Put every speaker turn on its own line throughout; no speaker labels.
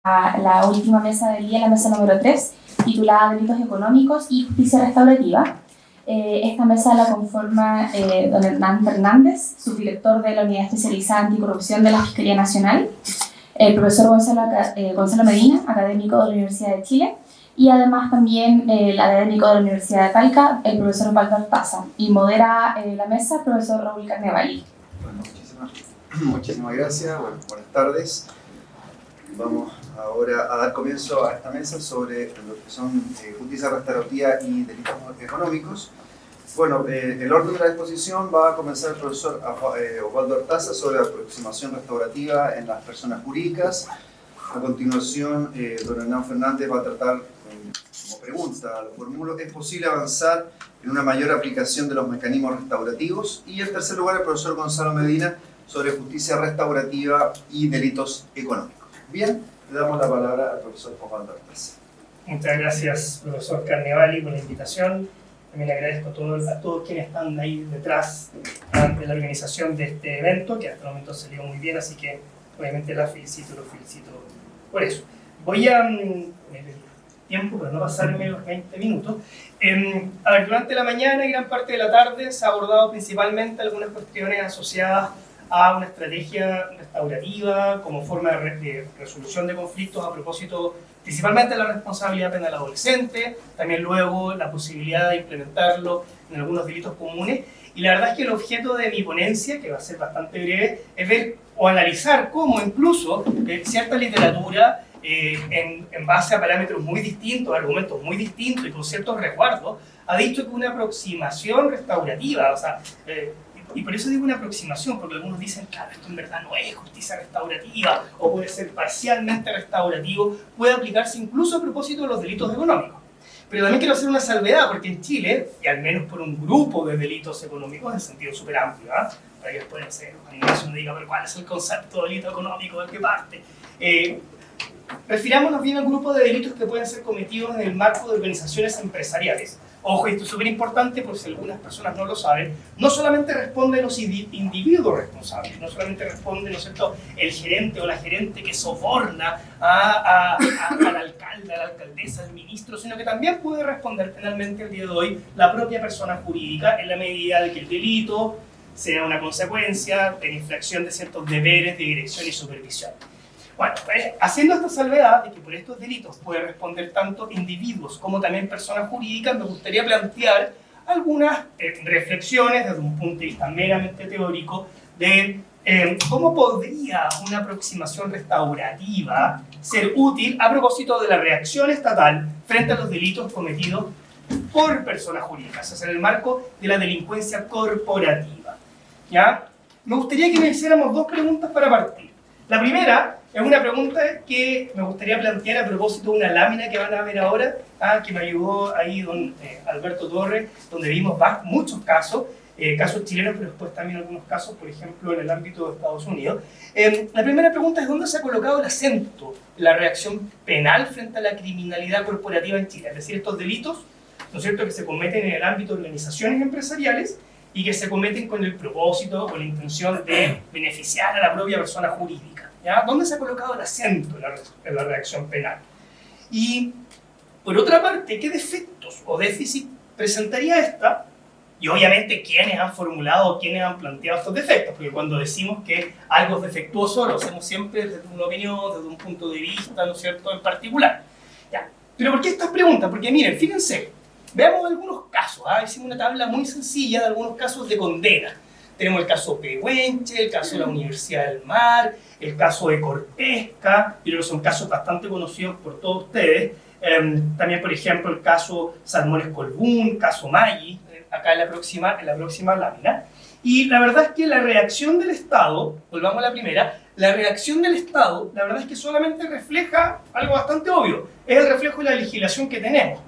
la última mesa del día, la mesa número 3, titulada Delitos Económicos y Justicia Restaurativa. Esta mesa la conforma don Hernán Fernández, subdirector de la Unidad Especializada Anticorrupción de la Fiscalía Nacional, el profesor Gonzalo Medina, académico de la Universidad de Chile, y además también el académico de la Universidad de Talca, el profesor Osvaldo Artaza, y modera la mesa el profesor Raúl Carnevali.
Bueno, muchísimas gracias, buenas tardes. Vamos ahora a dar comienzo a esta mesa sobre lo que son justicia restaurativa y delitos económicos. Bueno, el orden de la exposición va a comenzar el profesor Osvaldo Artaza sobre la aproximación restaurativa en las personas jurídicas. A continuación, don Hernán Fernández va a tratar, como pregunta, lo formulo, ¿es posible avanzar en una mayor aplicación de los mecanismos restaurativos? Y en tercer lugar, el profesor Gonzalo Medina sobre justicia restaurativa y delitos económicos. Bien, le damos la palabra al profesor Osvaldo Artaza.
Muchas gracias, profesor Carnevali, por la invitación. También le agradezco a todos quienes están ahí detrás de la organización de este evento, que hasta el momento se dio muy bien, así que obviamente los felicito por eso. Voy a tiempo, pero no pasarme los 20 minutos. A ver, durante la mañana y gran parte de la tarde se ha abordado principalmente algunas cuestiones asociadas a una estrategia restaurativa como forma de resolución de conflictos a propósito principalmente de la responsabilidad penal adolescente, también luego la posibilidad de implementarlo en algunos delitos comunes. Y la verdad es que el objeto de mi ponencia, que va a ser bastante breve, es ver o analizar cómo incluso cierta literatura en base a parámetros muy distintos, argumentos muy distintos y con ciertos resguardos, ha dicho que una aproximación restaurativa, o sea, y por eso digo una aproximación, porque algunos dicen, claro, esto en verdad no es justicia restaurativa, o puede ser parcialmente restaurativo, puede aplicarse incluso a propósito de los delitos económicos. Pero también quiero hacer una salvedad, porque en Chile, y al menos por un grupo de delitos económicos en sentido súper amplio, para que después, no sé, uno diga, pero ¿cuál es el concepto de delito económico? ¿De qué parte? Refirámonos bien al grupo de delitos que pueden ser cometidos en el marco de organizaciones empresariales. Ojo, esto es súper importante por si algunas personas no lo saben, no solamente responden los individuos responsables, no solamente responde, ¿no es cierto?, el gerente o la gerente que soborna al alcalde, a la alcaldesa, al ministro, sino que también puede responder penalmente el día de hoy la propia persona jurídica en la medida de que el delito sea una consecuencia de la infracción de ciertos deberes de dirección y supervisión. Bueno, pues, haciendo esta salvedad de que por estos delitos puede responder tanto individuos como también personas jurídicas, me gustaría plantear algunas reflexiones desde un punto de vista meramente teórico de cómo podría una aproximación restaurativa ser útil a propósito de la reacción estatal frente a los delitos cometidos por personas jurídicas, o sea, en el marco de la delincuencia corporativa. ¿Ya? Me gustaría que me hiciéramos dos preguntas para partir. La primera es una pregunta que me gustaría plantear a propósito de una lámina que van a ver ahora, que me ayudó ahí don Alberto Torres, donde vimos muchos casos, casos chilenos, pero después también algunos casos, por ejemplo, en el ámbito de Estados Unidos. La primera pregunta es ¿dónde se ha colocado el acento en la reacción penal frente a la criminalidad corporativa en Chile? Es decir, estos delitos, ¿no es cierto?, que se cometen en el ámbito de organizaciones empresariales y que se cometen con el propósito o la intención de beneficiar a la propia persona jurídica. ¿Ya? ¿Dónde se ha colocado el acento en la reacción penal? Y, por otra parte, ¿qué defectos o déficit presentaría esta? Y obviamente, ¿quiénes han formulado o quiénes han planteado estos defectos? Porque cuando decimos que algo es defectuoso, lo hacemos siempre desde una opinión, desde un punto de vista, ¿no es cierto?, en particular. ¿Ya? ¿Pero por qué estas preguntas? Porque miren, fíjense, veamos algunos casos. Hicimos una tabla muy sencilla de algunos casos de condena. Tenemos el caso Pehuenche, el caso de la Universidad del Mar, el caso de Corpesca, yo creo que son casos bastante conocidos por todos ustedes. También, por ejemplo, el caso Salmones Colbún, caso Maggi, acá en la próxima lámina. Y la verdad es que la reacción del Estado, volvamos a la primera, la reacción del Estado, la verdad es que solamente refleja algo bastante obvio, es el reflejo de la legislación que tenemos.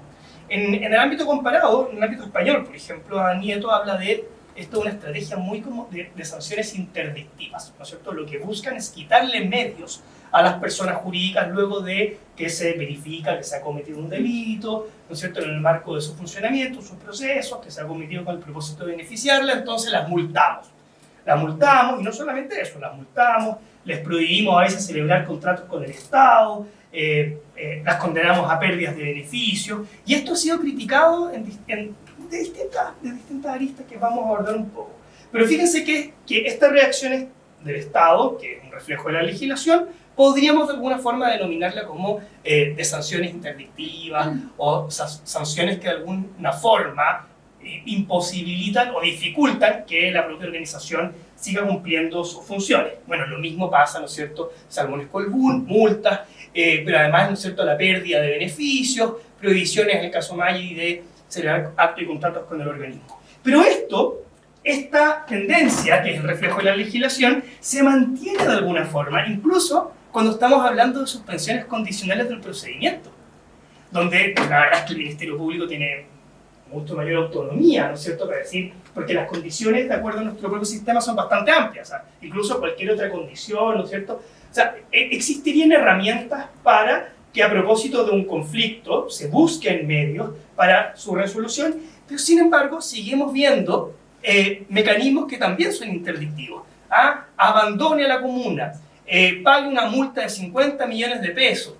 En el ámbito comparado, en el ámbito español, por ejemplo, Nieto habla de esto es una estrategia muy como de sanciones interdictivas, ¿no es cierto? Lo que buscan es quitarle medios a las personas jurídicas luego de que se verifica que se ha cometido un delito, ¿no es cierto?, en el marco de su funcionamiento, sus procesos, que se ha cometido con el propósito de beneficiarla, entonces las multamos. Las multamos, y no solamente eso, las multamos, les prohibimos a veces celebrar contratos con el Estado, las condenamos a pérdidas de beneficios, y esto ha sido criticado de distintas aristas que vamos a abordar un poco. Pero fíjense que estas reacciones del Estado, que es un reflejo de la legislación, podríamos de alguna forma denominarla como de sanciones interdictivas o sanciones que de alguna forma imposibilitan o dificultan que la propia organización siga cumpliendo sus funciones. Bueno, lo mismo pasa, ¿no es cierto? Salmones Colbún, multas, pero además, ¿no es cierto?, la pérdida de beneficios, prohibiciones en el caso Maggi de celebrar actos y contratos con el organismo. Pero esta tendencia, que es el reflejo de la legislación, se mantiene de alguna forma, incluso cuando estamos hablando de suspensiones condicionales del procedimiento, donde la verdad es que el Ministerio Público tiene mucho mayor autonomía, ¿no es cierto?, para decir, porque las condiciones, de acuerdo a nuestro propio sistema, son bastante amplias, o sea, incluso cualquier otra condición, ¿no es cierto? O sea, existirían herramientas para que a propósito de un conflicto se busquen medios para su resolución, pero sin embargo seguimos viendo mecanismos que también son interdictivos. Abandone a la comuna, pague una multa de 50 millones de pesos,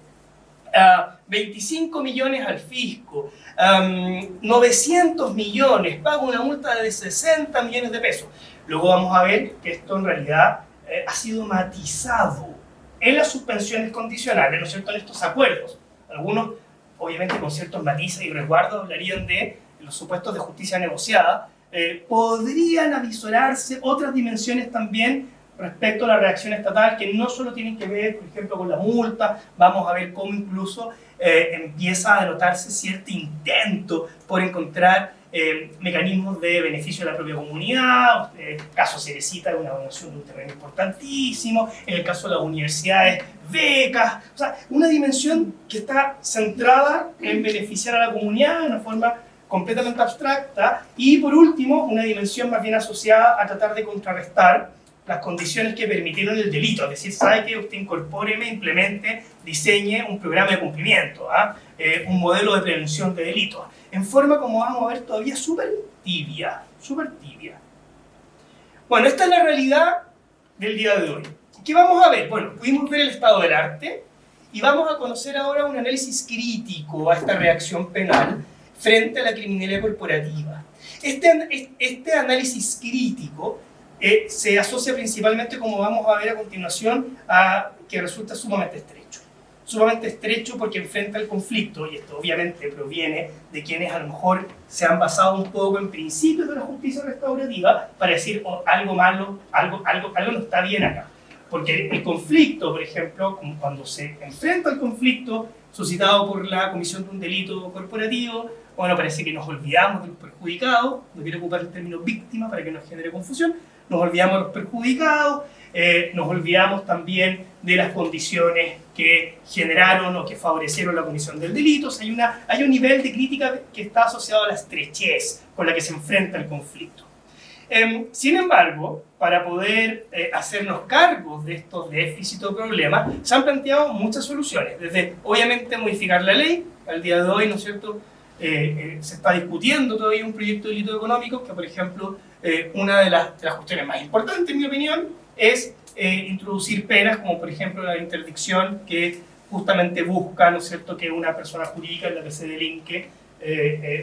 25 millones al fisco, 900 millones, paga una multa de 60 millones de pesos. Luego vamos a ver que esto en realidad ha sido matizado en las suspensiones condicionales, ¿no es cierto?, en estos acuerdos. Algunos, obviamente con ciertos matices y resguardos, hablarían de los supuestos de justicia negociada. Podrían avisorarse otras dimensiones también respecto a la reacción estatal, que no solo tienen que ver, por ejemplo, con la multa. Vamos a ver cómo incluso empieza a notarse cierto intento por encontrar mecanismos de beneficio de la propia comunidad. Caso Cerecita, una donación de un terreno importantísimo. En el caso de las universidades, becas. O sea, una dimensión que está centrada en beneficiar a la comunidad de una forma completamente abstracta. Y por último, una dimensión más bien asociada a tratar de contrarrestar las condiciones que permitieron el delito, es decir, sabe que usted incorpóreme, implemente, diseñe un programa de cumplimiento, un modelo de prevención de delitos, en forma, como vamos a ver, todavía súper tibia, súper tibia. Bueno, esta es la realidad del día de hoy. ¿Qué vamos a ver? Bueno, pudimos ver el estado del arte y vamos a conocer ahora un análisis crítico a esta reacción penal frente a la criminalidad corporativa. Este análisis crítico se asocia principalmente, como vamos a ver a continuación, a que resulta sumamente estrecho. Sumamente estrecho porque enfrenta el conflicto, y esto obviamente proviene de quienes a lo mejor se han basado un poco en principios de la justicia restaurativa para decir algo malo, algo no está bien acá. Porque el conflicto, por ejemplo, cuando se enfrenta al conflicto suscitado por la comisión de un delito corporativo, bueno, parece que nos olvidamos de los perjudicados, no quiero ocupar el término víctima para que no genere confusión, nos olvidamos de los perjudicados, nos olvidamos también de las condiciones que generaron o que favorecieron la comisión del delito. O sea, hay un nivel de crítica que está asociado a la estrechez con la que se enfrenta el conflicto. Sin embargo, para poder hacernos cargo de estos déficits o problemas, se han planteado muchas soluciones, desde obviamente modificar la ley. Al día de hoy, ¿no es cierto?, se está discutiendo todavía un proyecto de delito económico que, por ejemplo, una de las cuestiones más importantes, en mi opinión, es introducir penas como, por ejemplo, la interdicción, que justamente busca, ¿no es cierto?, que una persona jurídica en la que se delinque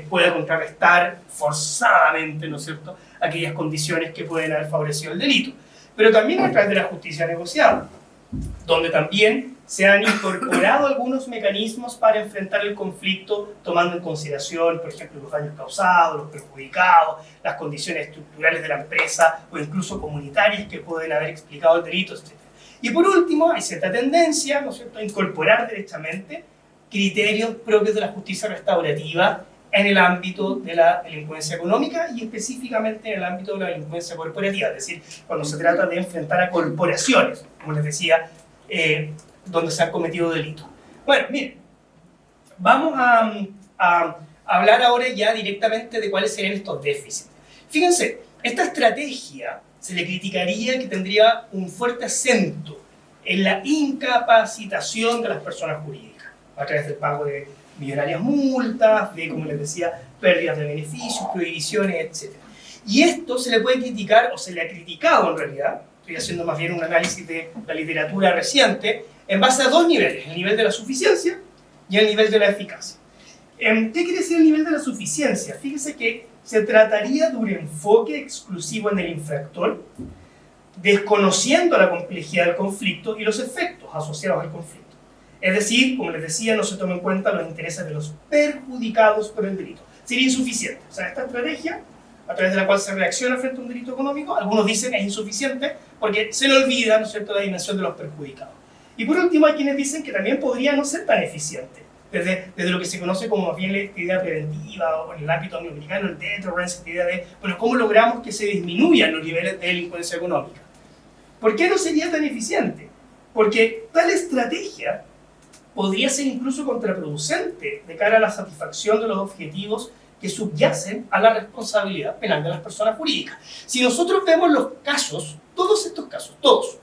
pueda contrarrestar forzadamente, ¿no es cierto?, aquellas condiciones que pueden haber favorecido el delito. Pero también a través de la justicia negociada, donde también se han incorporado algunos mecanismos para enfrentar el conflicto, tomando en consideración, por ejemplo, los daños causados, los perjudicados, las condiciones estructurales de la empresa o incluso comunitarias que pueden haber explicado el delito, etc. Y por último, hay cierta tendencia, ¿no es cierto?, a incorporar derechamente criterios propios de la justicia restaurativa en el ámbito de la delincuencia económica y específicamente en el ámbito de la delincuencia corporativa, es decir, cuando se trata de enfrentar a corporaciones, como les decía, donde se han cometido delitos. Bueno, miren, vamos a hablar ahora ya directamente de cuáles serían estos déficits. Fíjense, esta estrategia se le criticaría que tendría un fuerte acento en la incapacitación de las personas jurídicas, a través del pago de millonarias multas, de, como les decía, pérdidas de beneficios, prohibiciones, etc. Y esto se le puede criticar, o se le ha criticado en realidad, estoy haciendo más bien un análisis de la literatura reciente, en base a dos niveles, el nivel de la suficiencia y el nivel de la eficacia. ¿Qué quiere decir el nivel de la suficiencia? Fíjese que se trataría de un enfoque exclusivo en el infractor, desconociendo la complejidad del conflicto y los efectos asociados al conflicto. Es decir, como les decía, no se toman en cuenta los intereses de los perjudicados por el delito. Sería insuficiente. O sea, esta estrategia, a través de la cual se reacciona frente a un delito económico, algunos dicen es insuficiente porque se le olvida, ¿no es cierto?, la dimensión de los perjudicados. Y por último, hay quienes dicen que también podría no ser tan eficiente, desde lo que se conoce como más bien la actividad preventiva, o en el ámbito americano, el deterrence, esta idea de, bueno, ¿cómo logramos que se disminuyan los niveles de delincuencia económica? ¿Por qué no sería tan eficiente? Porque tal estrategia podría ser incluso contraproducente de cara a la satisfacción de los objetivos que subyacen a la responsabilidad penal de las personas jurídicas. Si nosotros vemos los casos, todos estos casos, todos,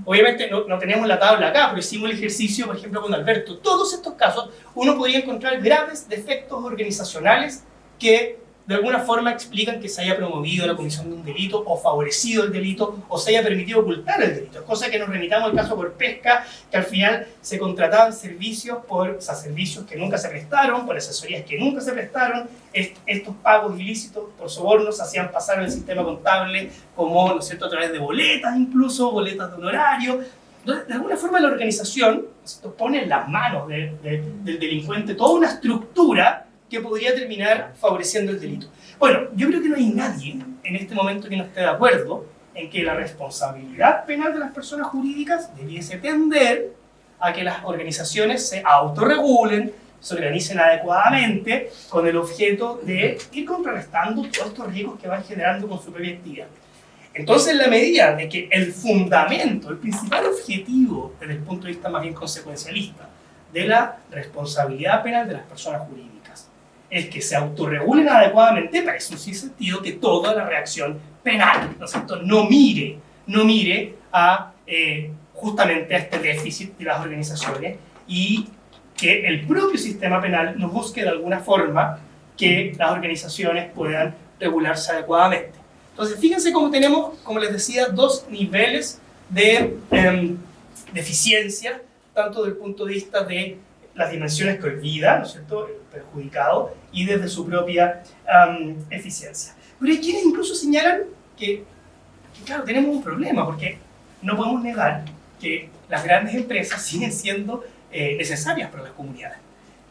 obviamente no tenemos la tabla acá, pero hicimos el ejercicio, por ejemplo, con Alberto, todos estos casos, uno podría encontrar graves defectos organizacionales que de alguna forma explican que se haya promovido la comisión de un delito o favorecido el delito o se haya permitido ocultar el delito. Cosa que nos remitamos al caso por pesca, que al final se contrataban servicios servicios que nunca se prestaron, por asesorías que nunca se prestaron, estos pagos ilícitos por sobornos se hacían pasar en el sistema contable como, ¿no es cierto?, a través de boletas incluso, boletas de honorario. Entonces, de alguna forma la organización pone en las manos del delincuente toda una estructura que podría terminar favoreciendo el delito. Bueno, yo creo que no hay nadie en este momento que no esté de acuerdo en que la responsabilidad penal de las personas jurídicas debiese tender a que las organizaciones se autorregulen, se organicen adecuadamente con el objeto de ir contrarrestando todos estos riesgos que van generando con su propia actividad. Entonces, en la medida de que el fundamento, el principal objetivo desde el punto de vista más bien consecuencialista de la responsabilidad penal de las personas jurídicas es que se autorregulen adecuadamente, parece un sinsentido que toda la reacción penal, ¿no es cierto?, no mire a justamente a este déficit de las organizaciones y que el propio sistema penal nos busque de alguna forma que las organizaciones puedan regularse adecuadamente. Entonces, fíjense cómo tenemos, como les decía, dos niveles de eficiencia, tanto desde el punto de vista de las dimensiones que olvida, ¿no es cierto?, el perjudicado, y desde su propia eficiencia. Pero hay quienes incluso señalan que, claro, tenemos un problema, porque no podemos negar que las grandes empresas siguen siendo necesarias para las comunidades,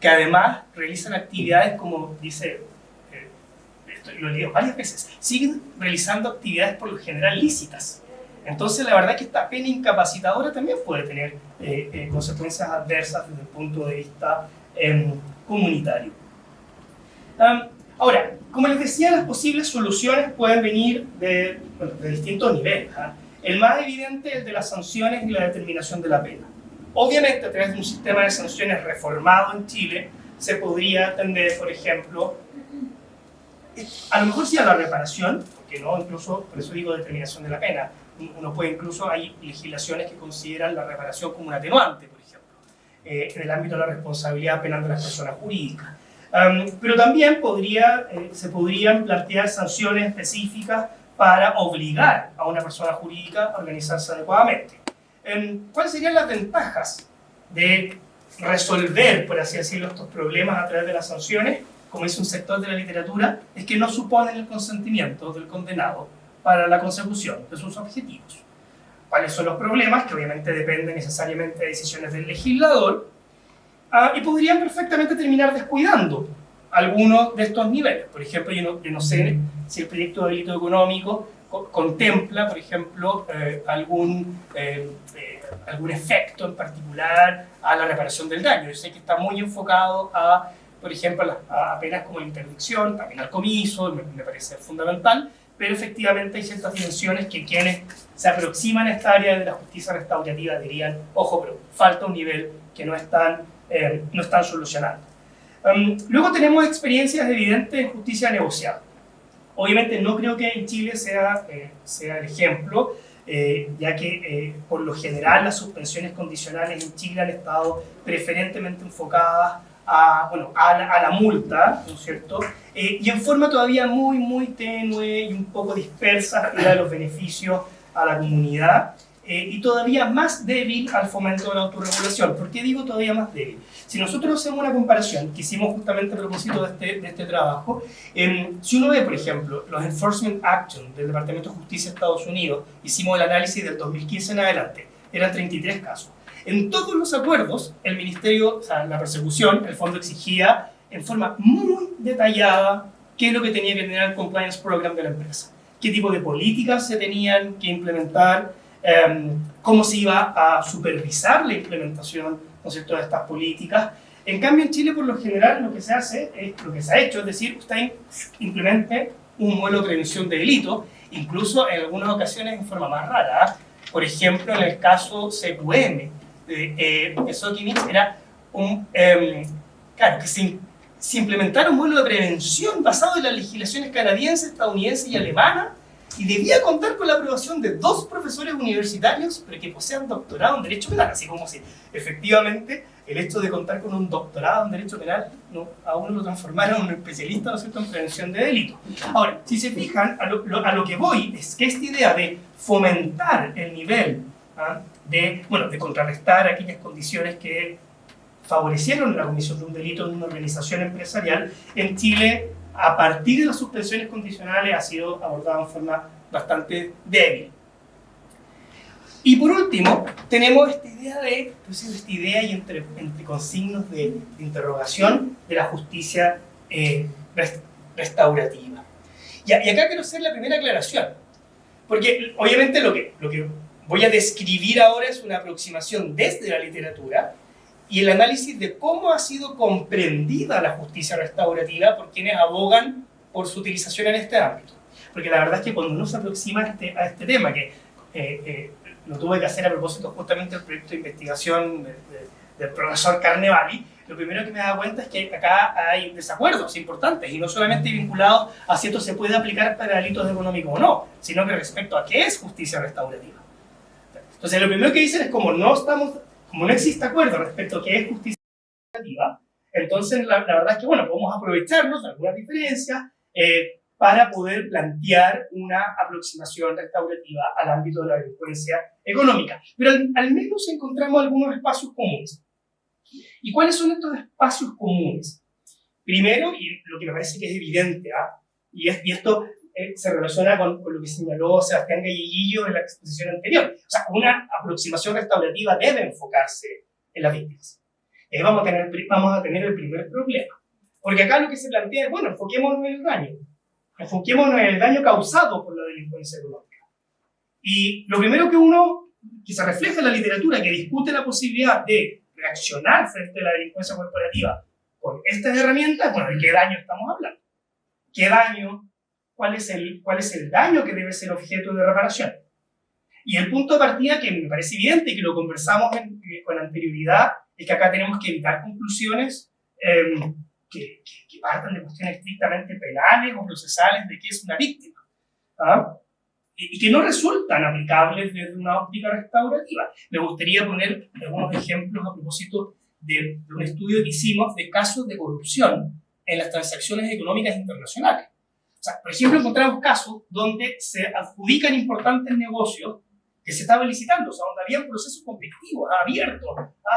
que además realizan actividades, como dice, esto lo he leído varias veces, siguen realizando actividades por lo general lícitas. Entonces, la verdad es que esta pena incapacitadora también puede tener consecuencias adversas desde el punto de vista comunitario. Ahora, como les decía, las posibles soluciones pueden venir de distintos niveles. El más evidente es el de las sanciones y la determinación de la pena. Obviamente, a través de un sistema de sanciones reformado en Chile, se podría atender, por ejemplo, a lo mejor sí a la reparación, porque no, incluso, por eso digo determinación de la pena. Uno puede incluso, hay legislaciones que consideran la reparación como un atenuante, por ejemplo, en el ámbito de la responsabilidad penal de las personas jurídicas. Pero también se podrían plantear sanciones específicas para obligar a una persona jurídica a organizarse adecuadamente. ¿Cuáles serían las ventajas de resolver, por así decirlo, estos problemas a través de las sanciones? Como dice un sector de la literatura, es que no suponen el consentimiento del condenado para la consecución de sus objetivos. ¿Cuáles son los problemas? Que obviamente dependen necesariamente de decisiones del legislador y podrían perfectamente terminar descuidando algunos de estos niveles. Por ejemplo, yo no sé si el proyecto de delito económico contempla, por ejemplo, algún efecto en particular a la reparación del daño. Yo sé que está muy enfocado a, por ejemplo, a penas como la interdicción, también al comiso, me parece fundamental, pero efectivamente hay ciertas dimensiones que quienes se aproximan a esta área de la justicia restaurativa dirían, ojo, pero falta un nivel que no están solucionando. Luego tenemos experiencias evidentes en justicia negociada. Obviamente no creo que en Chile sea el ejemplo, ya que por lo general las suspensiones condicionales en Chile han estado preferentemente enfocadas a la multa, ¿no es cierto? Y en forma todavía muy tenue y un poco dispersa de los beneficios a la comunidad. y todavía más débil al fomento de la autorregulación. ¿Por qué digo todavía más débil? Si nosotros hacemos una comparación, que hicimos justamente a propósito de este trabajo, si uno ve, por ejemplo, los Enforcement Action del Departamento de Justicia de Estados Unidos, hicimos el análisis del 2015 en adelante, eran 33 casos. En todos los acuerdos, el ministerio, o sea, la persecución, el fondo exigía en forma muy detallada qué es lo que tenía que tener el compliance program de la empresa, qué tipo de políticas se tenían que implementar, cómo se iba a supervisar la implementación, ¿no es cierto?, de estas políticas. En cambio, en Chile, por lo general, lo que se hace, lo que se ha hecho, es decir, usted implemente un modelo de prevención de delito, incluso en algunas ocasiones en forma más rara. Por ejemplo, en el caso CQM, eso que era claro, que se implementara un modelo de prevención basado en las legislaciones canadiense, estadounidense y alemana, y debía contar con la aprobación de 2 profesores universitarios, pero que posean doctorado en Derecho Penal, así como si efectivamente el hecho de contar con un doctorado en Derecho Penal a uno lo transformara en un especialista, ¿no es cierto?, en prevención de delitos. Ahora, si se fijan, a lo que voy es que esta idea de fomentar el nivel de contrarrestar aquellas condiciones que favorecieron la comisión de un delito en una organización empresarial, en Chile, a partir de las suspensiones condicionales, ha sido abordado en forma bastante débil. Y por último, tenemos esta idea y entre consignos de interrogación de la justicia restaurativa. Y acá quiero hacer la primera aclaración, porque obviamente lo que voy a describir ahora es una aproximación desde la literatura y el análisis de cómo ha sido comprendida la justicia restaurativa por quienes abogan por su utilización en este ámbito. Porque la verdad es que cuando uno se aproxima a este tema, que lo tuve que hacer a propósito justamente del proyecto de investigación del profesor Carnevali, lo primero que me da cuenta es que acá hay desacuerdos importantes, y no solamente vinculados a si esto se puede aplicar para delitos económicos o no, sino que respecto a qué es justicia restaurativa. Entonces, lo primero que dicen es como no existe acuerdo respecto a qué es justicia restaurativa, entonces la verdad es que, podemos aprovecharnos de algunas diferencias para poder plantear una aproximación restaurativa al ámbito de la delincuencia económica. Pero al menos encontramos algunos espacios comunes. ¿Y cuáles son estos espacios comunes? Primero, y lo que me parece que es evidente, y esto se relaciona con lo que señaló Sebastián Galleguillo en la exposición anterior. O sea, una aproximación restaurativa debe enfocarse en las víctimas. Vamos a tener el primer problema. Porque acá lo que se plantea es, enfoquémonos en el daño. Enfoquémonos en el daño causado por la delincuencia económica. Y lo primero que se refleja en la literatura, que discute la posibilidad de reaccionar frente a la delincuencia corporativa con estas herramientas, ¿de qué daño estamos hablando? ¿Qué daño? ¿Cuál es el daño que debe ser objeto de reparación? Y el punto de partida, que me parece evidente y que lo conversamos con anterioridad, es que acá tenemos que evitar conclusiones que partan de cuestiones estrictamente penales o procesales de qué es una víctima, y que no resultan aplicables desde una óptica restaurativa. Me gustaría poner algunos ejemplos a propósito de un estudio que hicimos de casos de corrupción en las transacciones económicas internacionales. O sea, por ejemplo, encontramos casos donde se adjudican importantes negocios que se estaban licitando, o sea, donde había procesos competitivos, abiertos,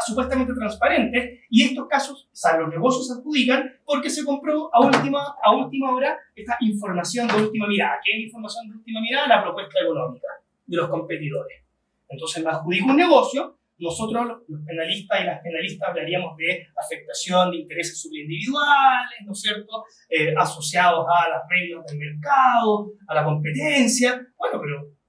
supuestamente transparentes, y estos casos, o sea, los negocios se adjudican porque se compró a última hora esta información de última mirada. ¿Qué es información de última mirada? La propuesta económica de los competidores. Entonces, me adjudico un negocio, nosotros, los penalistas y las penalistas, hablaríamos de afectación de intereses subindividuales, ¿no es cierto?, asociados a las reglas del mercado, a la competencia.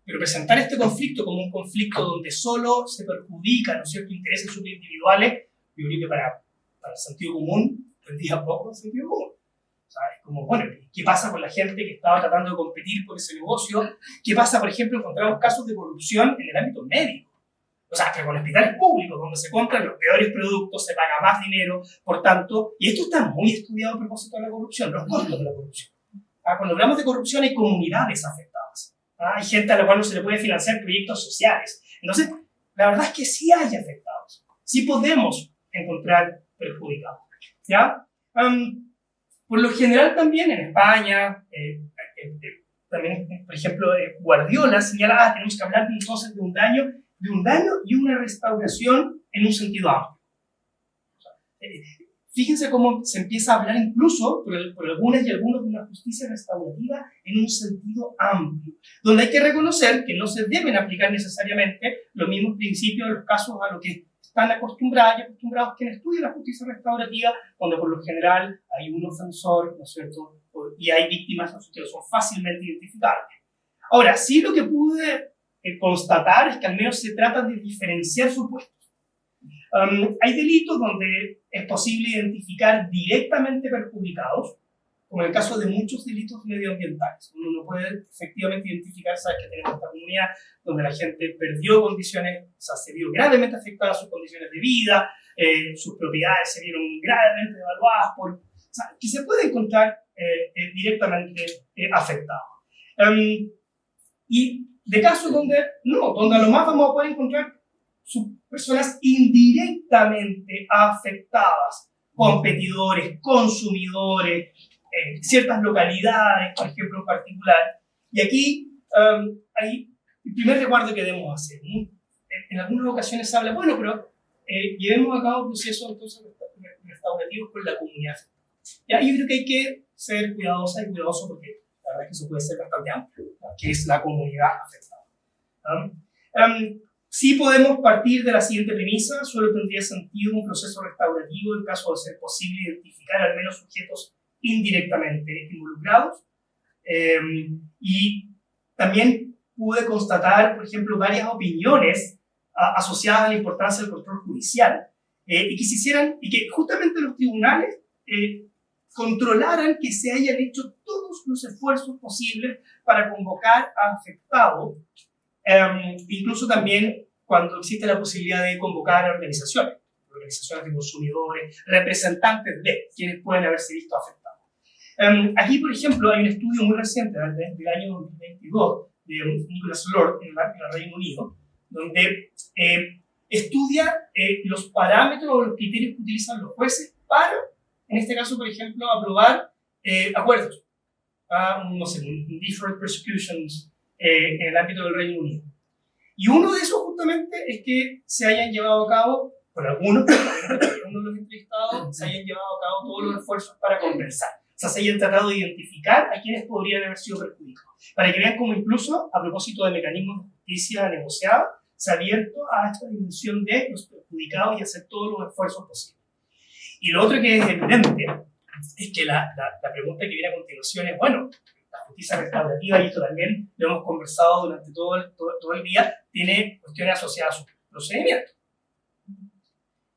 Pero presentar este conflicto como un conflicto donde solo se perjudican, ¿no es cierto?, intereses subindividuales, yo creo que para el sentido común tendría poco sentido común. O sea, es como, ¿qué pasa con la gente que estaba tratando de competir por ese negocio? ¿Qué pasa, por ejemplo, encontramos casos de corrupción en el ámbito médico? O sea, que con hospitales públicos, donde se compran los peores productos, se paga más dinero, por tanto, y esto está muy estudiado a propósito de la corrupción, los costos de la corrupción. Cuando hablamos de corrupción hay comunidades afectadas. Hay gente a la cual no se le puede financiar proyectos sociales. Entonces, la verdad es que sí hay afectados. Sí podemos encontrar perjudicados. ¿Ya? Por lo general también en España, también, por ejemplo, Guardiola señala, tenemos que hablar entonces de un daño de un daño y una restauración en un sentido amplio. Fíjense cómo se empieza a hablar incluso por algunas y algunos de una justicia restaurativa en un sentido amplio, donde hay que reconocer que no se deben aplicar necesariamente los mismos principios en los casos a los que están acostumbrados quienes estudian la justicia restaurativa, donde por lo general hay un ofensor, ¿no es cierto?, y hay víctimas, ¿no es cierto?, que son fácilmente identificables. Ahora, sí lo que pude constatar es que al menos se trata de diferenciar supuestos. Hay delitos donde es posible identificar directamente perjudicados, como en el caso de muchos delitos medioambientales. Uno no puede efectivamente identificar, sabes que tenemos esta comunidad donde la gente perdió condiciones, o sea, se vio gravemente afectada sus condiciones de vida, sus propiedades se vieron gravemente devaluadas, o sea, que se puede encontrar directamente afectados. Y de casos donde no, donde a lo más vamos a poder encontrar personas indirectamente afectadas, competidores, consumidores, ciertas localidades, por ejemplo, en particular. Y aquí hay el primer recuerdo que debemos hacer. En algunas ocasiones se habla, bueno, pero llevemos a cabo procesos entonces restaurativos con la comunidad. Ya, yo creo que hay que ser cuidadosa y cuidadoso porque la verdad es que eso puede ser bastante amplio, ¿no?, que es la comunidad afectada. Sí podemos partir de la siguiente premisa: solo tendría sentido un proceso restaurativo en caso de ser posible identificar al menos sujetos indirectamente involucrados. Y también pude constatar, por ejemplo, varias opiniones asociadas a la importancia del control judicial y que justamente los tribunales controlaran que se hayan hecho todos los esfuerzos posibles para convocar a afectados, incluso también cuando existe la posibilidad de convocar a organizaciones de consumidores, representantes de quienes pueden haberse visto afectados. Aquí, por ejemplo, hay un estudio muy reciente del año 2022 de Nicholas Lord en el Reino Unido, donde estudia los parámetros o los criterios que utilizan los jueces para, en este caso, por ejemplo, aprobar acuerdos, no sé, deferred prosecutions en el ámbito del Reino Unido. Y uno de esos justamente es que se hayan llevado a cabo, por algunos de los entrevistados, se hayan llevado a cabo todos los esfuerzos para compensar. O sea, se hayan tratado de identificar a quienes podrían haber sido perjudicados. Para que vean cómo incluso, a propósito de mecanismos de justicia negociada, se ha abierto a esta dimensión de los perjudicados y hacer todos los esfuerzos posibles. Y lo otro que es evidente es que la pregunta que viene a continuación es, bueno, la justicia restaurativa, y esto también lo hemos conversado durante todo el día, tiene cuestiones asociadas a su procedimiento.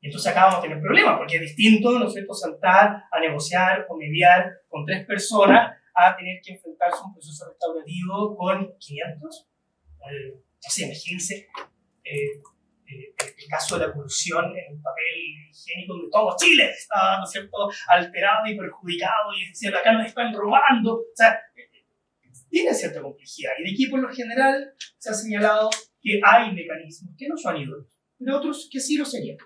Y entonces acá vamos a tener problemas, porque es distinto, ¿no es cierto?, sentar a negociar o mediar con 3 personas a tener que enfrentarse a un proceso restaurativo con 500. No sé, imagínense el caso de la corrupción en el papel higiénico donde todo Chile estaba, ¿no es cierto?, alterado y perjudicado y decían, acá nos están robando. O sea, tiene cierta complejidad. Y de aquí, por lo general, se ha señalado que hay mecanismos que no son idóneos, pero otros que sí lo serían.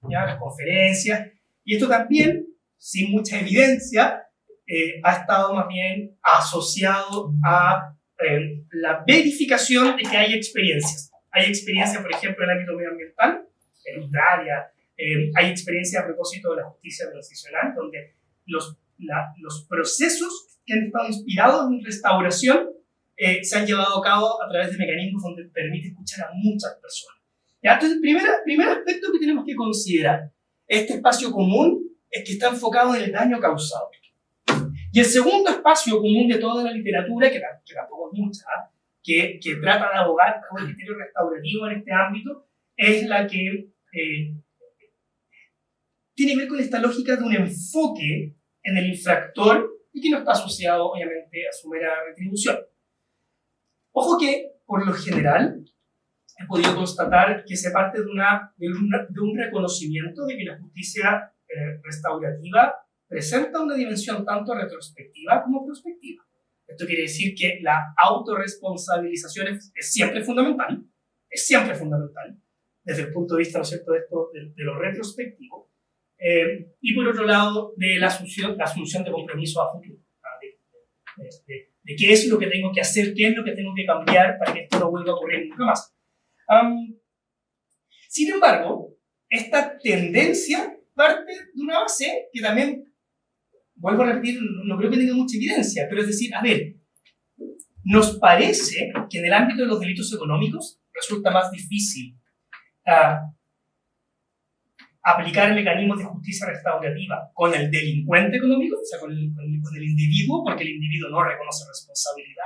Ya, las conferencias. Y esto también, sin mucha evidencia, ha estado más bien asociado a la verificación de que hay experiencias. Hay experiencia, por ejemplo, en el ámbito medioambiental, en Australia. Hay experiencia a propósito de la justicia transicional, donde los procesos que han estado inspirados en restauración se han llevado a cabo a través de mecanismos donde permite escuchar a muchas personas. ¿Ya? Entonces, el primer aspecto que tenemos que considerar, este espacio común, es que está enfocado en el daño causado. Y el segundo espacio común de toda la literatura, que tampoco es mucha, que trata de abogar por el criterio restaurativo en este ámbito, es la que tiene que ver con esta lógica de un enfoque en el infractor y que no está asociado, obviamente, a su mera retribución. Ojo que, por lo general, he podido constatar que se parte de un reconocimiento de que la justicia restaurativa presenta una dimensión tanto retrospectiva como prospectiva. Esto quiere decir que la autorresponsabilización es siempre fundamental, desde el punto de vista, ¿no es cierto?, de lo retrospectivo, y por otro lado, de la asunción de compromiso a futuro, de qué es lo que tengo que hacer, qué es lo que tengo que cambiar para que esto no vuelva a ocurrir nunca más. Sin embargo, esta tendencia parte de una base que también, vuelvo a repetir, no creo que tenga mucha evidencia, pero es decir, a ver, nos parece que en el ámbito de los delitos económicos resulta más difícil aplicar mecanismos de justicia restaurativa con el delincuente económico, o sea, con el individuo, porque el individuo no reconoce responsabilidad,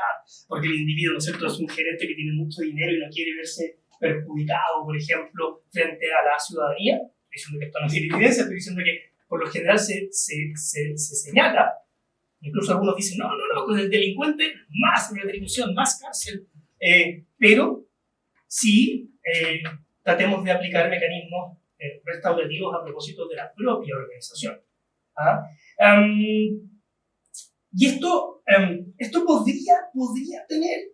porque el individuo, ¿no es cierto?, es un gerente que tiene mucho dinero y no quiere verse perjudicado, por ejemplo, frente a la ciudadanía. Estoy diciendo que esto no tiene evidencia, estoy diciendo que por lo general se señala, incluso algunos dicen, no, con el delincuente más retribución, más cárcel, pero sí tratemos de aplicar mecanismos restaurativos a propósito de la propia organización. Y esto podría tener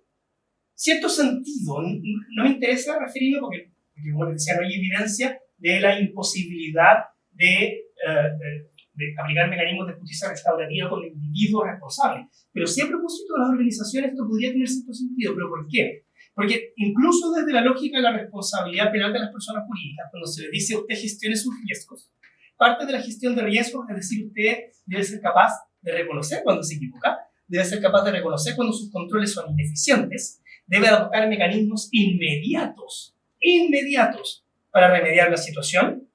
cierto sentido. No me interesa referirme porque como les decía, no hay evidencia de la imposibilidad de aplicar mecanismos de justicia restaurativa con el individuo responsable. Pero sí a propósito de las organizaciones esto podría tener cierto sentido. ¿Pero por qué? Porque incluso desde la lógica de la responsabilidad penal de las personas jurídicas, cuando se le dice a usted gestione sus riesgos, parte de la gestión de riesgos es decir, usted debe ser capaz de reconocer cuando se equivoca, debe ser capaz de reconocer cuando sus controles son ineficientes, debe adoptar mecanismos inmediatos para remediar la situación,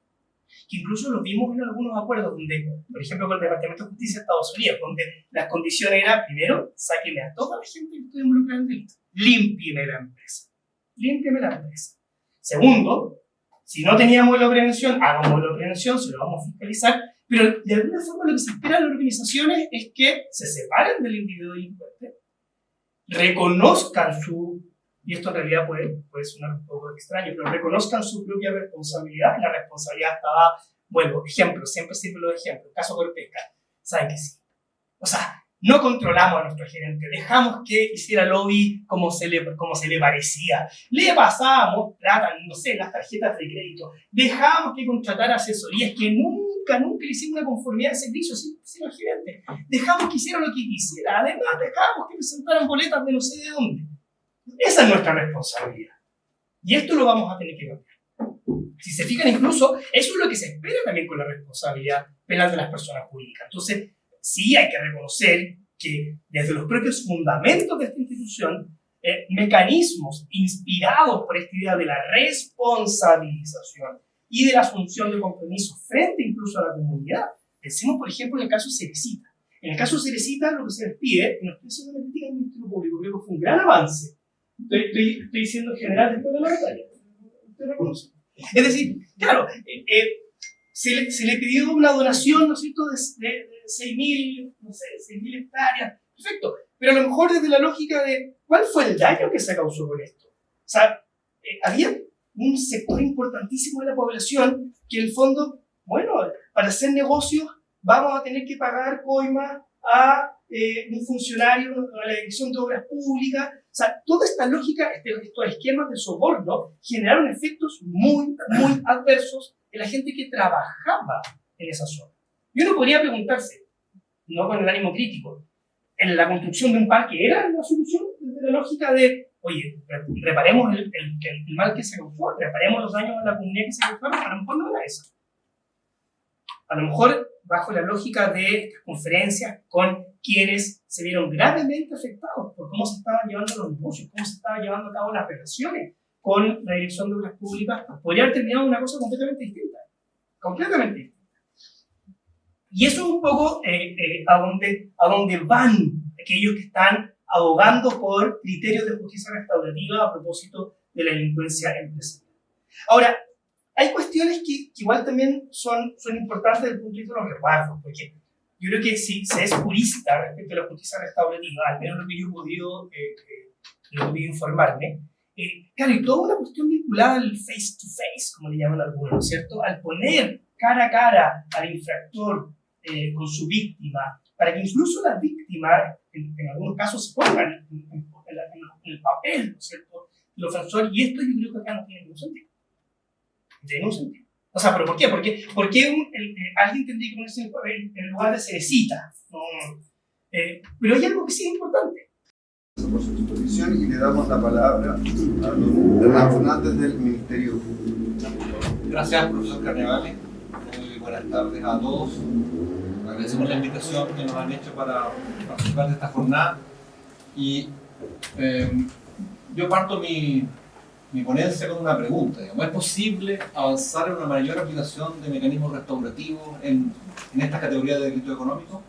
que incluso lo vimos en algunos acuerdos donde, por ejemplo, con el Departamento de Justicia de Estados Unidos, donde las condiciones eran, primero, sáqueme a toda la gente que estuvo involucrada en el delito. Límpieme la empresa. Segundo, si no teníamos la prevención, hagamos la prevención, se lo vamos a fiscalizar, pero de alguna forma lo que se espera de las organizaciones es que se separen del individuo delincuente, reconozcan y esto en realidad puede sonar un poco extraño, pero reconozcan su propia responsabilidad, y la responsabilidad estaba, bueno, ejemplos, siempre sirven los ejemplos, caso Corpesca, saben que sí. O sea, no controlamos a nuestro gerente, dejamos que hiciera lobby como se le parecía, le pasábamos plata, no sé, las tarjetas de crédito, dejamos que contratara asesorías que nunca le hicimos una conformidad de servicio, señor gerente, dejamos que hiciera lo que quisiera, además dejamos que presentaran boletas de no sé de dónde. Esa es nuestra responsabilidad. Y esto lo vamos a tener que cambiar. Si se fijan, incluso, eso es lo que se espera también con la responsabilidad penal de las personas jurídicas. Entonces, sí hay que reconocer que desde los propios fundamentos de esta institución, mecanismos inspirados por esta idea de la responsabilización y de la asunción de compromiso frente incluso a la comunidad. Pensemos, por ejemplo, en el caso Cerecita. En el caso Cerecita, lo que se les pide, y no estoy haciendo una crítica al Ministerio Público, creo que fue un gran avance. Estoy diciendo en general después de la batalla. Usted reconoce. Es decir, claro, se le pidió una donación, ¿no es cierto?, de 6.000 hectáreas. Perfecto. Pero a lo mejor desde la lógica de ¿cuál fue el daño que se causó con esto? O sea, había un sector importantísimo de la población que en el fondo, bueno, para hacer negocios vamos a tener que pagar coima a un funcionario, a la Dirección de Obras Públicas. O sea, toda esta lógica, estos esquemas de soborno generaron efectos muy adversos en la gente que trabajaba en esa zona. Y uno podría preguntarse, no con el ánimo crítico, ¿en la construcción de un parque era la solución? Desde la lógica de, oye, reparemos el mal que se causó, reparemos los daños a la comunidad que se causaron, a lo mejor no era eso. A lo mejor bajo la lógica de estas conferencias con quienes se vieron gravemente afectados por cómo se estaban llevando los negocios, cómo se estaban llevando a cabo las relaciones con la Dirección de Obras Públicas, podría haber terminado una cosa completamente distinta. Completamente distinta. Y eso es un poco a dónde van aquellos que están abogando por criterios de justicia restaurativa a propósito de la delincuencia empresarial. Ahora, hay cuestiones que igual también son importantes desde el punto de vista de los resguardos, porque yo creo que si se es purista respecto a la justicia restaurativa, al menos lo que yo he podido informarme, claro, y toda una cuestión vinculada al face to face, como le llaman algunos, ¿no es cierto? Al poner cara a cara al infractor con su víctima, para que incluso las víctimas, en algunos casos, se pongan en el papel, ¿no es cierto?, del ofensor, y esto yo creo que acá no tiene ningún sentido. O sea, ¿pero por qué? ¿Por qué alguien tendría que ponerse en el lugar de Cerecita? No. Pero hay algo que sí es importante.
Por su disposición y le damos la palabra a don Hernán Fernández del Ministerio Público.
Gracias, profesor Carnevale. Muy buenas tardes a todos. Agradecemos la invitación que nos han hecho para participar de esta jornada. Y yo parto mi ponencia con una pregunta. Digamos, ¿es posible avanzar en una mayor aplicación de mecanismos restaurativos en estas categorías de delito económico?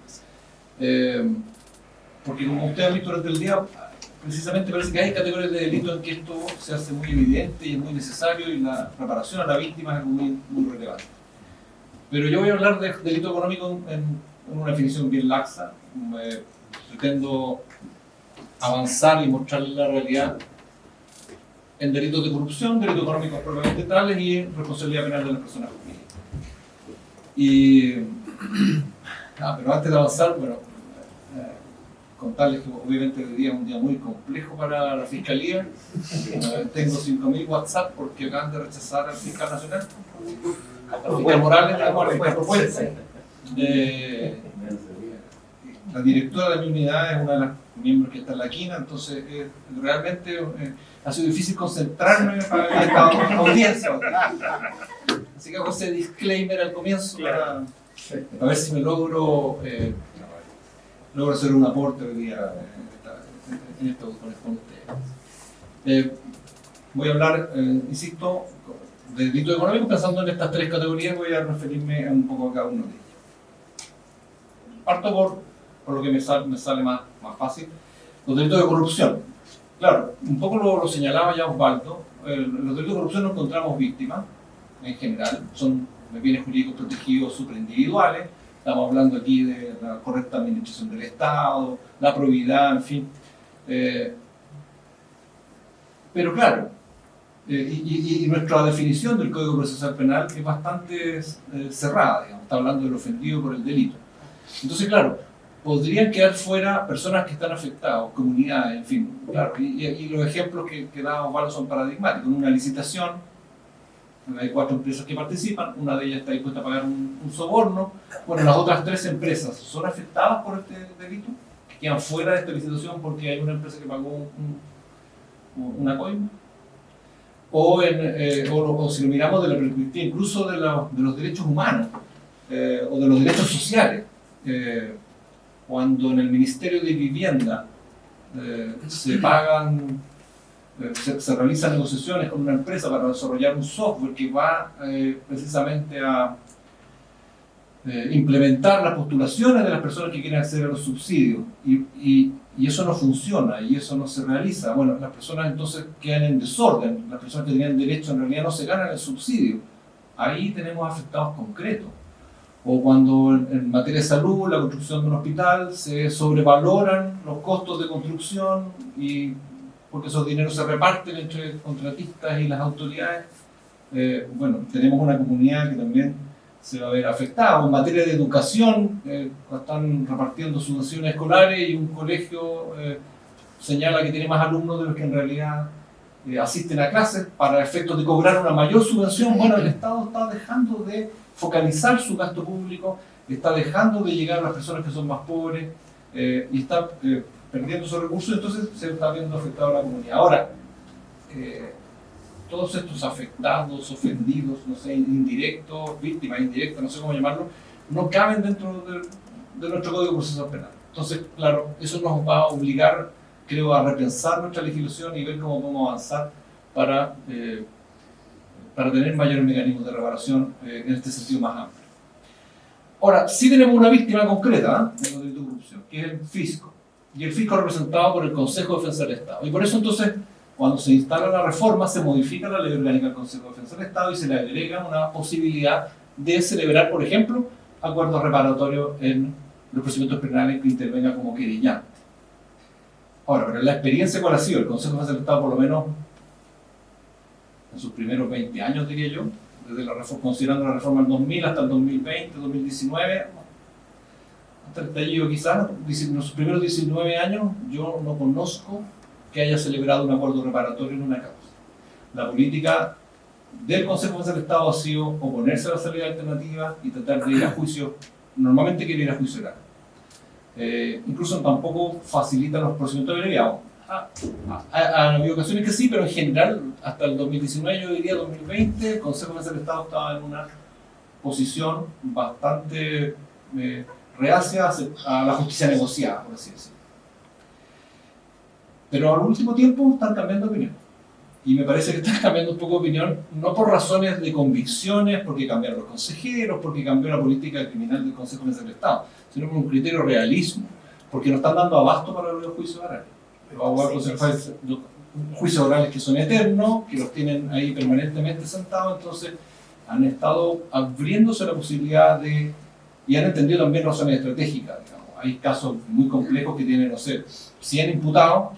Porque como ustedes han visto durante el día, precisamente parece que hay categorías de delito en que esto se hace muy evidente y es muy necesario, y la reparación a la víctima es algo muy relevante. Pero yo voy a hablar de delito económico en una definición bien laxa. Pretendo avanzar y mostrarles la realidad en delitos de corrupción, delitos económicos propiamente tales y responsabilidad penal de las personas jurídicas. Pero antes de avanzar, bueno, contarles que obviamente hoy día es un día muy complejo para la Fiscalía. Tengo 5.000 WhatsApp porque acaban de rechazar al fiscal nacional, al fiscal Morales, la propuesta. La directora de mi unidad es una de las miembros que está en la quina, entonces realmente ha sido difícil concentrarme para esta audiencia. Así que hago ese disclaimer al comienzo para ver si me logro hacer un aporte hoy día en esto con ustedes. Voy a hablar, insisto, de delito económico, pensando en estas tres categorías. Voy a referirme un poco a cada uno de ellos. Parto por lo que me sale más fácil, los delitos de corrupción. Claro, un poco lo señalaba ya Osvaldo. Los delitos de corrupción no encontramos víctimas, en general, son bienes jurídicos protegidos superindividuales. Estamos hablando aquí de la correcta administración del Estado, la probidad, en fin. Pero claro, y nuestra definición del Código Procesal Penal es bastante cerrada, digamos, está hablando del ofendido por el delito. Entonces, claro, podrían quedar fuera personas que están afectadas, comunidades, en fin, claro, y los ejemplos que da Osvaldo son paradigmáticos. En una licitación, hay 4 empresas que participan, una de ellas está dispuesta a pagar un soborno. Bueno, las otras 3 empresas son afectadas por este delito, que quedan fuera de esta licitación porque hay una empresa que pagó una coima. O si lo miramos de la perspectiva incluso de los derechos humanos o de los derechos sociales, cuando en el Ministerio de Vivienda se realizan negociaciones con una empresa para desarrollar un software que va precisamente a implementar las postulaciones de las personas que quieren acceder a los subsidios, y eso no funciona y eso no se realiza. Bueno, las personas entonces quedan en desorden, las personas que tenían derecho en realidad no se ganan el subsidio. Ahí tenemos afectados concretos. O cuando en materia de salud, la construcción de un hospital, se sobrevaloran los costos de construcción y porque esos dineros se reparten entre contratistas y las autoridades. Bueno, tenemos una comunidad que también se va a ver afectada. O en materia de educación, están repartiendo subvenciones escolares y un colegio señala que tiene más alumnos de los que en realidad asisten a clases para efectos de cobrar una mayor subvención. Bueno, el Estado está dejando de focalizar su gasto público, está dejando de llegar a las personas que son más pobres y está perdiendo esos recursos, entonces se está viendo afectado a la comunidad. Ahora, todos estos afectados, ofendidos, no sé, indirectos, víctimas indirectas, no sé cómo llamarlo, no caben dentro de nuestro Código Procesal Penal. Entonces, claro, eso nos va a obligar, creo, a repensar nuestra legislación y ver cómo podemos avanzar para tener mayores mecanismos de reparación en este sentido más amplio. Ahora, sí tenemos una víctima concreta en los delitos de corrupción, que es el fisco. Y el fisco es representado por el Consejo de Defensa del Estado. Y por eso entonces, cuando se instala la reforma, se modifica la ley orgánica del Consejo de Defensa del Estado y se le agrega una posibilidad de celebrar, por ejemplo, acuerdos reparatorios en los procedimientos penales que intervenga como querellante. Ahora, pero la experiencia cuál ha sido, el Consejo de Defensa del Estado por lo menos en sus primeros 20 años, diría yo, desde la reforma, considerando la reforma del 2000 hasta el 2020, 2019, hasta el estallido quizás, en sus primeros 19 años, yo no conozco que haya celebrado un acuerdo reparatorio en una causa. La política del Consejo de Defensa del Estado ha sido oponerse a la salida alternativa y tratar de ir a juicio, normalmente quiere ir a juicio oral. Incluso tampoco facilita los procedimientos abreviados. Había ocasiones que sí, pero en general, hasta el 2019, yo diría 2020, el Consejo General del Estado estaba en una posición bastante reacia a la justicia negociada, por así decirlo. Pero al último tiempo están cambiando de opinión. Y me parece que están cambiando un poco de opinión, no por razones de convicciones, porque cambiaron los consejeros, porque cambió la política criminal del Consejo General del Estado, sino por un criterio de realismo, porque no están dando abasto para los juicios orales. Los abogados juicios orales que son eternos, que los tienen ahí permanentemente sentados, entonces han estado abriéndose la posibilidad de, y han entendido también razones estratégicas, digamos. Hay casos muy complejos que tienen, no sé, 100 imputados,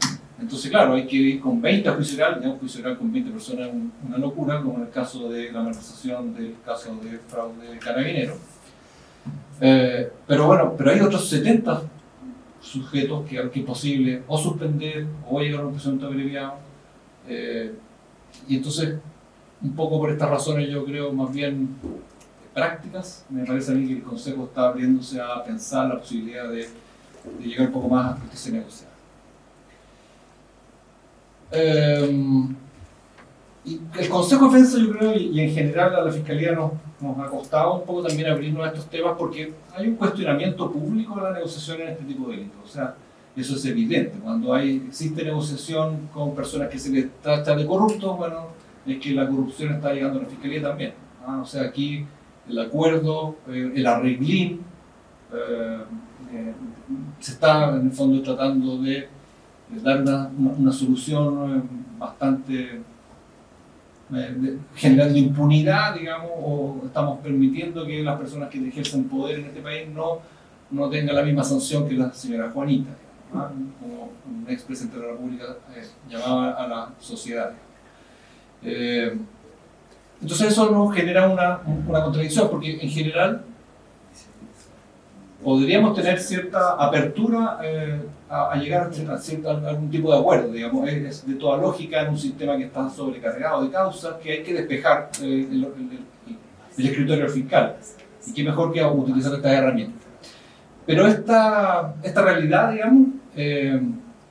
entonces claro, hay que ir con 20 a juicio oral, ya un juicio oral con 20 personas es una locura, como en el caso de la malversación del caso de fraude carabinero. Pero bueno, pero hay otros 70 sujetos que es posible o suspender o llegar a un procedimiento abreviado, y entonces un poco por estas razones yo creo más bien prácticas, me parece a mí que el Consejo está abriéndose a pensar la posibilidad de llegar un poco más a justicia negociada. Y el Consejo de Defensa, yo creo, y en general a la Fiscalía nos ha costado un poco también abrirnos a estos temas porque hay un cuestionamiento público de la negociación en este tipo de delitos. O sea, eso es evidente. Cuando existe negociación con personas que se les trata de corruptos, bueno, es que la corrupción está llegando a la Fiscalía también. O sea, aquí el acuerdo, el arreglín, se está en el fondo tratando de dar una solución bastante generando impunidad, digamos, o estamos permitiendo que las personas que ejercen poder en este país no tengan la misma sanción que la señora Juanita, digamos, como un expresidente de la República llamaba a la sociedad. Entonces eso nos genera una contradicción, porque en general podríamos tener cierta apertura a llegar a algún tipo de acuerdo, digamos, es de toda lógica en un sistema que está sobrecargado de causas que hay que despejar el escritorio fiscal, y qué mejor que utilizar estas herramientas. Pero esta realidad, digamos,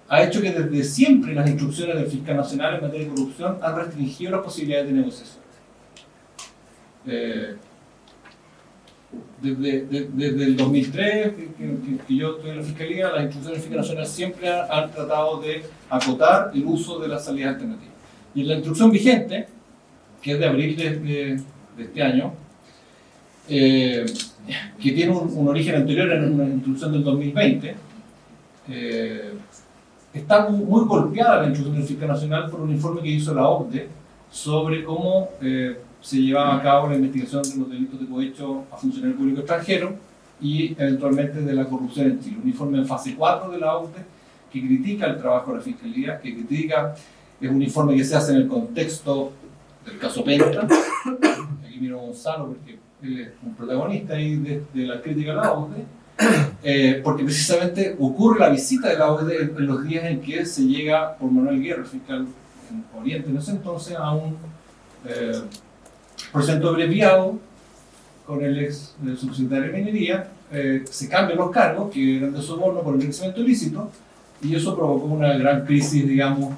ha hecho que desde siempre las instrucciones del fiscal nacional en materia de corrupción han restringido las posibilidades de negociación. Desde el 2003, que yo estoy en la Fiscalía, las instrucciones del fiscal nacional siempre han tratado de acotar el uso de las salidas alternativas. Y en la instrucción vigente, que es de abril de este año, que tiene un origen anterior en una instrucción del 2020, está muy golpeada la instrucción del fiscal nacional por un informe que hizo la OCDE sobre cómo se llevaba a cabo la investigación de los delitos de cohecho a funcionarios públicos extranjeros y eventualmente de la corrupción en Chile. Un informe en fase 4 de la OCDE que critica el trabajo de la Fiscalía, es un informe que se hace en el contexto del caso Penta. Aquí miro a Gonzalo porque él es un protagonista ahí de la crítica a la OCDE, porque precisamente ocurre la visita de la OCDE en los días en que se llega por Manuel Guerra, el fiscal en Oriente en ese entonces, a un procedimiento abreviado con el subsecretario de Minería. Se cambian los cargos que eran de soborno por enriquecimiento ilícito, y eso provocó una gran crisis, digamos,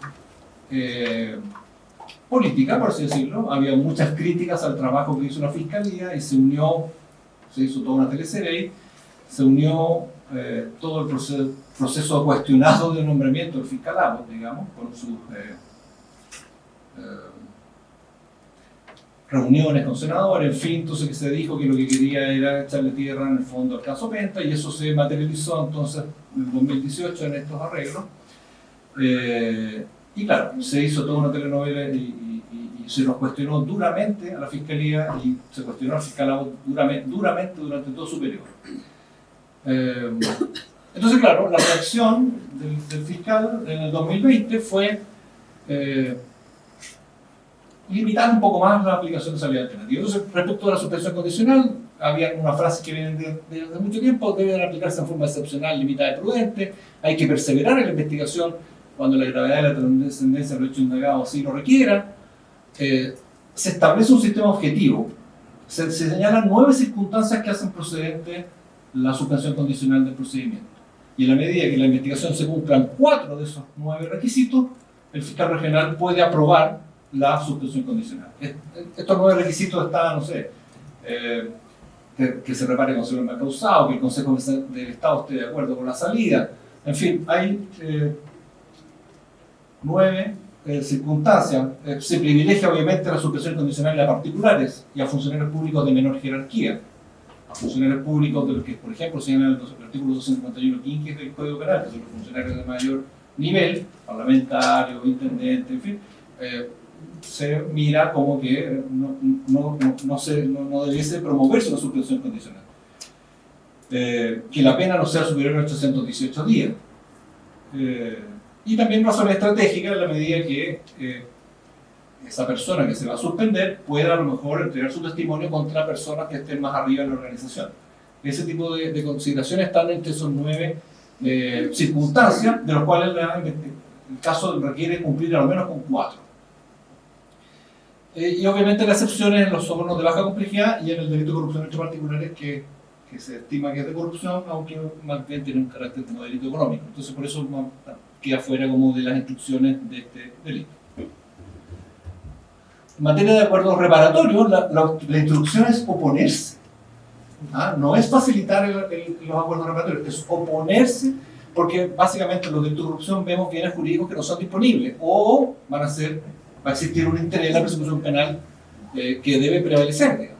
política, por así decirlo. Había muchas críticas al trabajo que hizo la Fiscalía y se hizo toda una teleserie, se unió todo el proceso cuestionado de nombramiento del fiscalado, digamos, con sus reuniones con senadores, en fin, entonces que se dijo que lo que quería era echarle tierra en el fondo al caso Penta, y eso se materializó entonces en el 2018 en estos arreglos. Y claro, se hizo toda una telenovela y se nos cuestionó duramente a la Fiscalía y se cuestionó al fiscalado duramente durante todo su periodo. Entonces, claro, la reacción del fiscal en el 2020 fue limitar un poco más la aplicación de salida alternativa. Entonces, respecto a la suspensión condicional, había una frase que viene de mucho tiempo: deben aplicarse en forma excepcional, limitada y prudente, hay que perseverar en la investigación cuando la gravedad de la trascendencia del hecho indagado así lo requiera. Se establece un sistema objetivo, se señalan 9 circunstancias que hacen procedente la suspensión condicional del procedimiento. y en la medida que en la investigación se cumplan 4 de esos 9 requisitos, el fiscal regional puede aprobar la suspensión condicional. Estos 9 requisitos están, no sé, que se repare con el mal causado, que el Consejo del Estado esté de acuerdo con la salida, en fin, hay 9 circunstancias. Se privilegia obviamente la suspensión condicional a particulares y a funcionarios públicos de menor jerarquía. A funcionarios públicos de los que, por ejemplo, señalan el artículo 251.15 del Código Penal, que son los funcionarios de mayor nivel, parlamentarios, intendentes, en fin, se mira como que no debiese promoverse una suspensión condicional. Que la pena no sea superior a 818 días. Y también razones estratégicas en la medida que esa persona que se va a suspender pueda a lo mejor entregar su testimonio contra personas que estén más arriba en la organización. Ese tipo de consideraciones están entre esos 9 circunstancias, de los cuales el caso requiere cumplir al menos con 4. Y obviamente la excepción es en los sobornos de baja complejidad y en el delito de corrupción entre particulares que se estima que es de corrupción, aunque más bien tiene un carácter como delito económico. Entonces por eso queda fuera como de las instrucciones de este delito. En materia de acuerdos reparatorios, la instrucción es oponerse. No es facilitar los acuerdos reparatorios, es oponerse, porque básicamente en los delitos de corrupción vemos bienes jurídicos que no son disponibles o va a existir un interés en la persecución penal que debe prevalecer, digamos.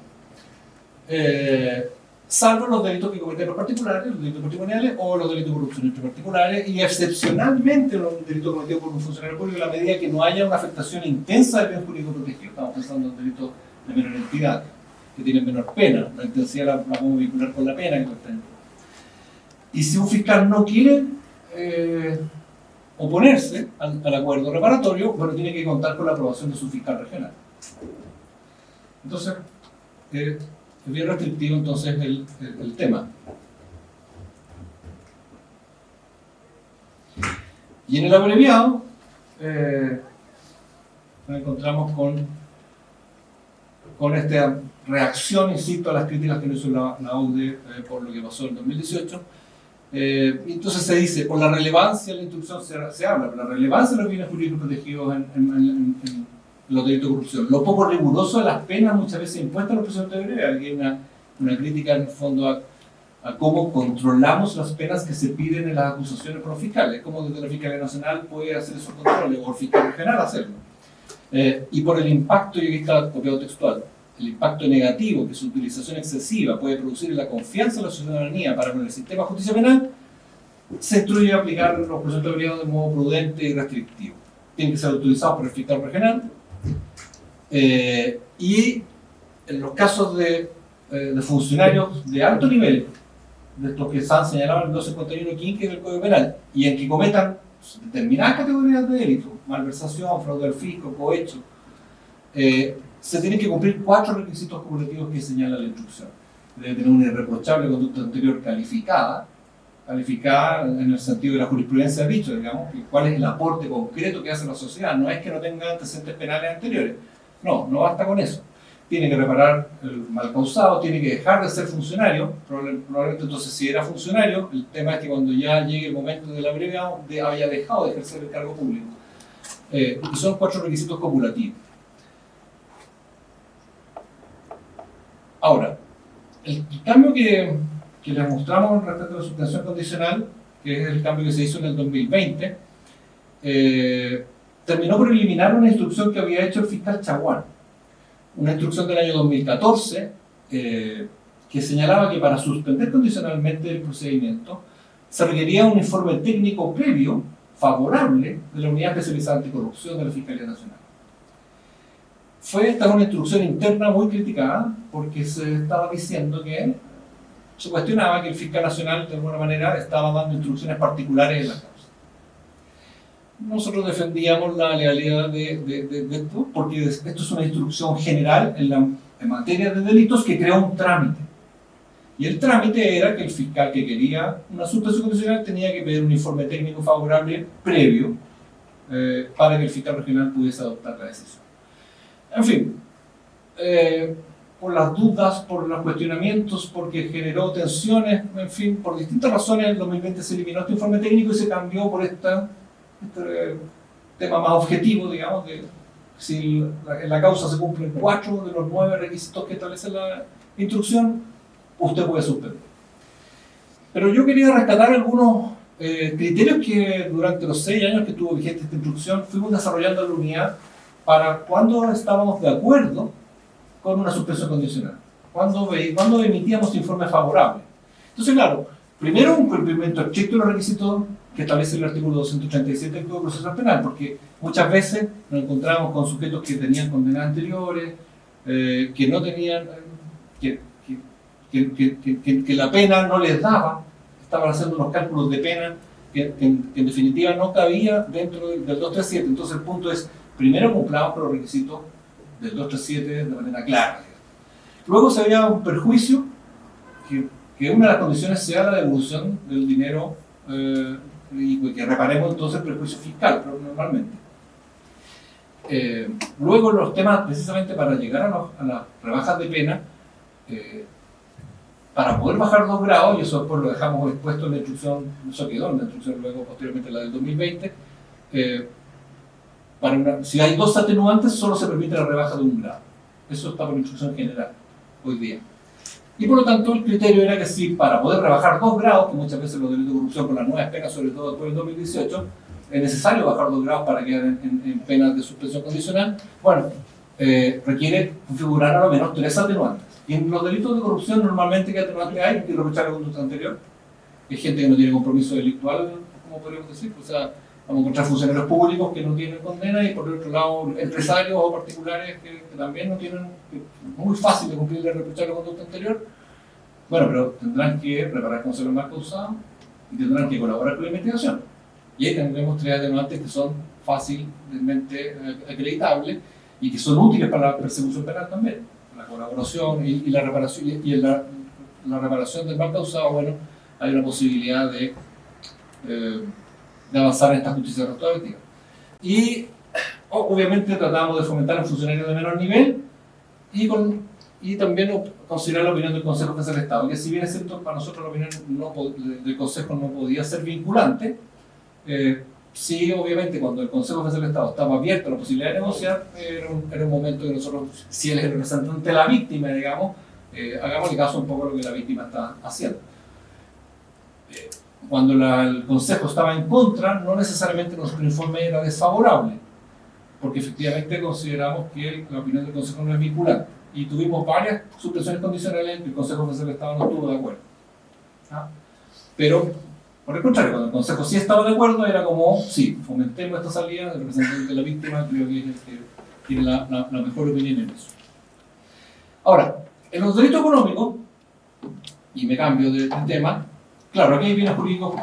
Salvo los delitos que cometen los particulares, los delitos patrimoniales o los delitos de corrupción entre particulares, y excepcionalmente los delitos cometidos por un funcionario público en la medida que no haya una afectación intensa del bien jurídico protegido. Estamos pensando en delitos de menor entidad, que tienen menor pena. La intensidad la podemos vincular con la pena que está. Y si un fiscal no quiere oponerse al acuerdo reparatorio, bueno, tiene que contar con la aprobación de su fiscal regional. Entonces, es bien restrictivo entonces el tema. Y en el abreviado nos encontramos con esta reacción, insisto, a las críticas que nos hizo la OCDE por lo que pasó en 2018. Entonces se dice, por la relevancia de la instrucción se habla, por la relevancia de los bienes jurídicos protegidos en los delitos de corrupción, lo poco riguroso de las penas muchas veces impuestas a los presos de breve. Hay una crítica en el fondo a cómo controlamos las penas que se piden en las acusaciones por los fiscales, cómo desde la Fiscalía Nacional puede hacer esos controles, o el fiscal regional hacerlo. Y por el impacto, y aquí está copiado textual, el impacto negativo que su utilización excesiva puede producir en la confianza de la ciudadanía para con el sistema de justicia penal, se instruye a aplicar los procesos de abreviados de modo prudente y restrictivo. Tienen que ser utilizados por el fiscal regional, y en los casos de funcionarios de alto nivel, de estos que se han señalado en el 251.15 del Código Penal, y en que cometan determinadas categorías de delito, malversación, fraude al fisco, cohecho, se tienen que cumplir 4 requisitos cumulativos que señala la instrucción. Debe tener una irreprochable conducta anterior calificada en el sentido de la jurisprudencia ha dicho, digamos, cuál es el aporte concreto que hace la sociedad. No es que no tenga antecedentes penales anteriores, no basta con eso. Tiene que reparar el mal causado, tiene que dejar de ser funcionario, probablemente entonces si era funcionario, el tema es que cuando ya llegue el momento del abreviado haya dejado de ejercer el cargo público. Y son 4 requisitos cumulativos. Ahora, el cambio que les mostramos respecto a la suspensión condicional, que es el cambio que se hizo en el 2020, terminó por eliminar una instrucción que había hecho el fiscal Chaguán. Una instrucción del año 2014 que señalaba que para suspender condicionalmente el procedimiento se requería un informe técnico previo favorable de la Unidad Especializada Anticorrupción de la Fiscalía Nacional. Esta una instrucción interna muy criticada porque se estaba diciendo que se cuestionaba que el fiscal nacional de alguna manera estaba dando instrucciones particulares en la causa. Nosotros defendíamos la legalidad de esto porque esto es una instrucción general en materia de delitos que creó un trámite. Y el trámite era que el fiscal que quería una suspensión condicional tenía que pedir un informe técnico favorable previo para que el fiscal regional pudiese adoptar la decisión. En fin, por las dudas, por los cuestionamientos, porque generó tensiones, en fin, por distintas razones en el 2020 se eliminó este informe técnico y se cambió por este tema más objetivo, digamos, de si en la causa se cumplen 4 de los 9 requisitos que establece la instrucción, usted puede suspender. Pero yo quería rescatar algunos criterios que durante los 6 años que estuvo vigente esta instrucción fuimos desarrollando en la unidad para cuando estábamos de acuerdo con una suspensión condicional, cuando emitíamos informes favorables. Entonces, claro, primero un cumplimiento estricto de los requisitos que establece el artículo 237 del Código Procesal Penal, porque muchas veces nos encontramos con sujetos que tenían condenas anteriores, que no tenían, que la pena no les daba, estaban haciendo unos cálculos de pena que en definitiva no cabía dentro del 237. Entonces el punto es, primero cumplamos con los requisitos del 237 de manera clara. Luego se había un perjuicio, que una de las condiciones sea la devolución del dinero y que reparemos entonces el perjuicio fiscal, pero normalmente. Luego los temas, precisamente para llegar a las rebajas de pena, para poder bajar 2 grados, y eso después lo dejamos expuesto en la instrucción, eso quedó en la instrucción luego posteriormente la del 2020, si hay 2 atenuantes solo se permite la rebaja de 1 grado. Eso está por instrucción general hoy día. Y por lo tanto el criterio era que si para poder rebajar 2 grados, que muchas veces los delitos de corrupción con las nuevas penas, sobre todo después del 2018, es necesario bajar 2 grados para quedar en penas de suspensión condicional, bueno, requiere configurar a lo menos 3 atenuantes. Y en los delitos de corrupción normalmente, ¿qué atenuante hay? Y reprochar la conducta anterior. Hay gente que no tiene compromiso delictual, como podríamos decir, o sea, vamos a encontrar funcionarios públicos que no tienen condena y por otro lado empresarios o particulares que también no tienen, es muy fácil de cumplir el reprochar la conducta anterior. Bueno, pero tendrán que preparar con los más causados y tendrán que colaborar con la investigación. Y ahí tendremos 3 atenuantes que son fácilmente acreditables y que son útiles para la persecución penal también. La colaboración y la reparación, y en la reparación del mal causado, bueno, hay una posibilidad de avanzar en esta justicia restaurativa. Y obviamente tratamos de fomentar en funcionarios de menor nivel y también considerar la opinión del Consejo General del Estado, que si bien es cierto, para nosotros la opinión del Consejo no podía ser vinculante, sí, obviamente, cuando el Consejo General del Estado estaba abierto a la posibilidad de negociar, era un momento que nosotros, si él es el representante de la víctima, digamos, hagámosle caso un poco a lo que la víctima está haciendo. Cuando el Consejo estaba en contra, no necesariamente nuestro informe era desfavorable, porque efectivamente consideramos que la opinión del Consejo no es vinculante. Y tuvimos varias suspensiones condicionales en que el Consejo General del Estado no estuvo de acuerdo. ¿Ah? Pero, por el contrario, cuando el Consejo sí estaba de acuerdo, era como, sí, fomentemos esta salida, el representante de la víctima creo que es el que tiene la mejor opinión en eso. Ahora, en los delitos económicos, y me cambio de tema, claro, aquí hay bienes jurídicos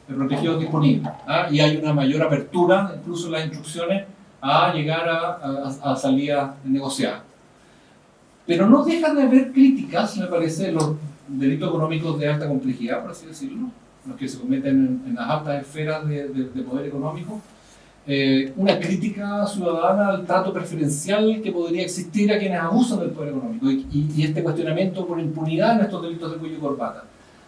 protegidos disponibles, ¿ah? Y hay una mayor apertura, incluso en las instrucciones, a llegar a salidas negociadas. Pero no dejan de haber críticas, me parece, en los delitos económicos de alta complejidad, por así decirlo, los que se cometen en las altas esferas de poder económico, una crítica ciudadana al trato preferencial que podría existir a quienes abusan del poder económico y este cuestionamiento por impunidad en estos delitos de cuello y corbata.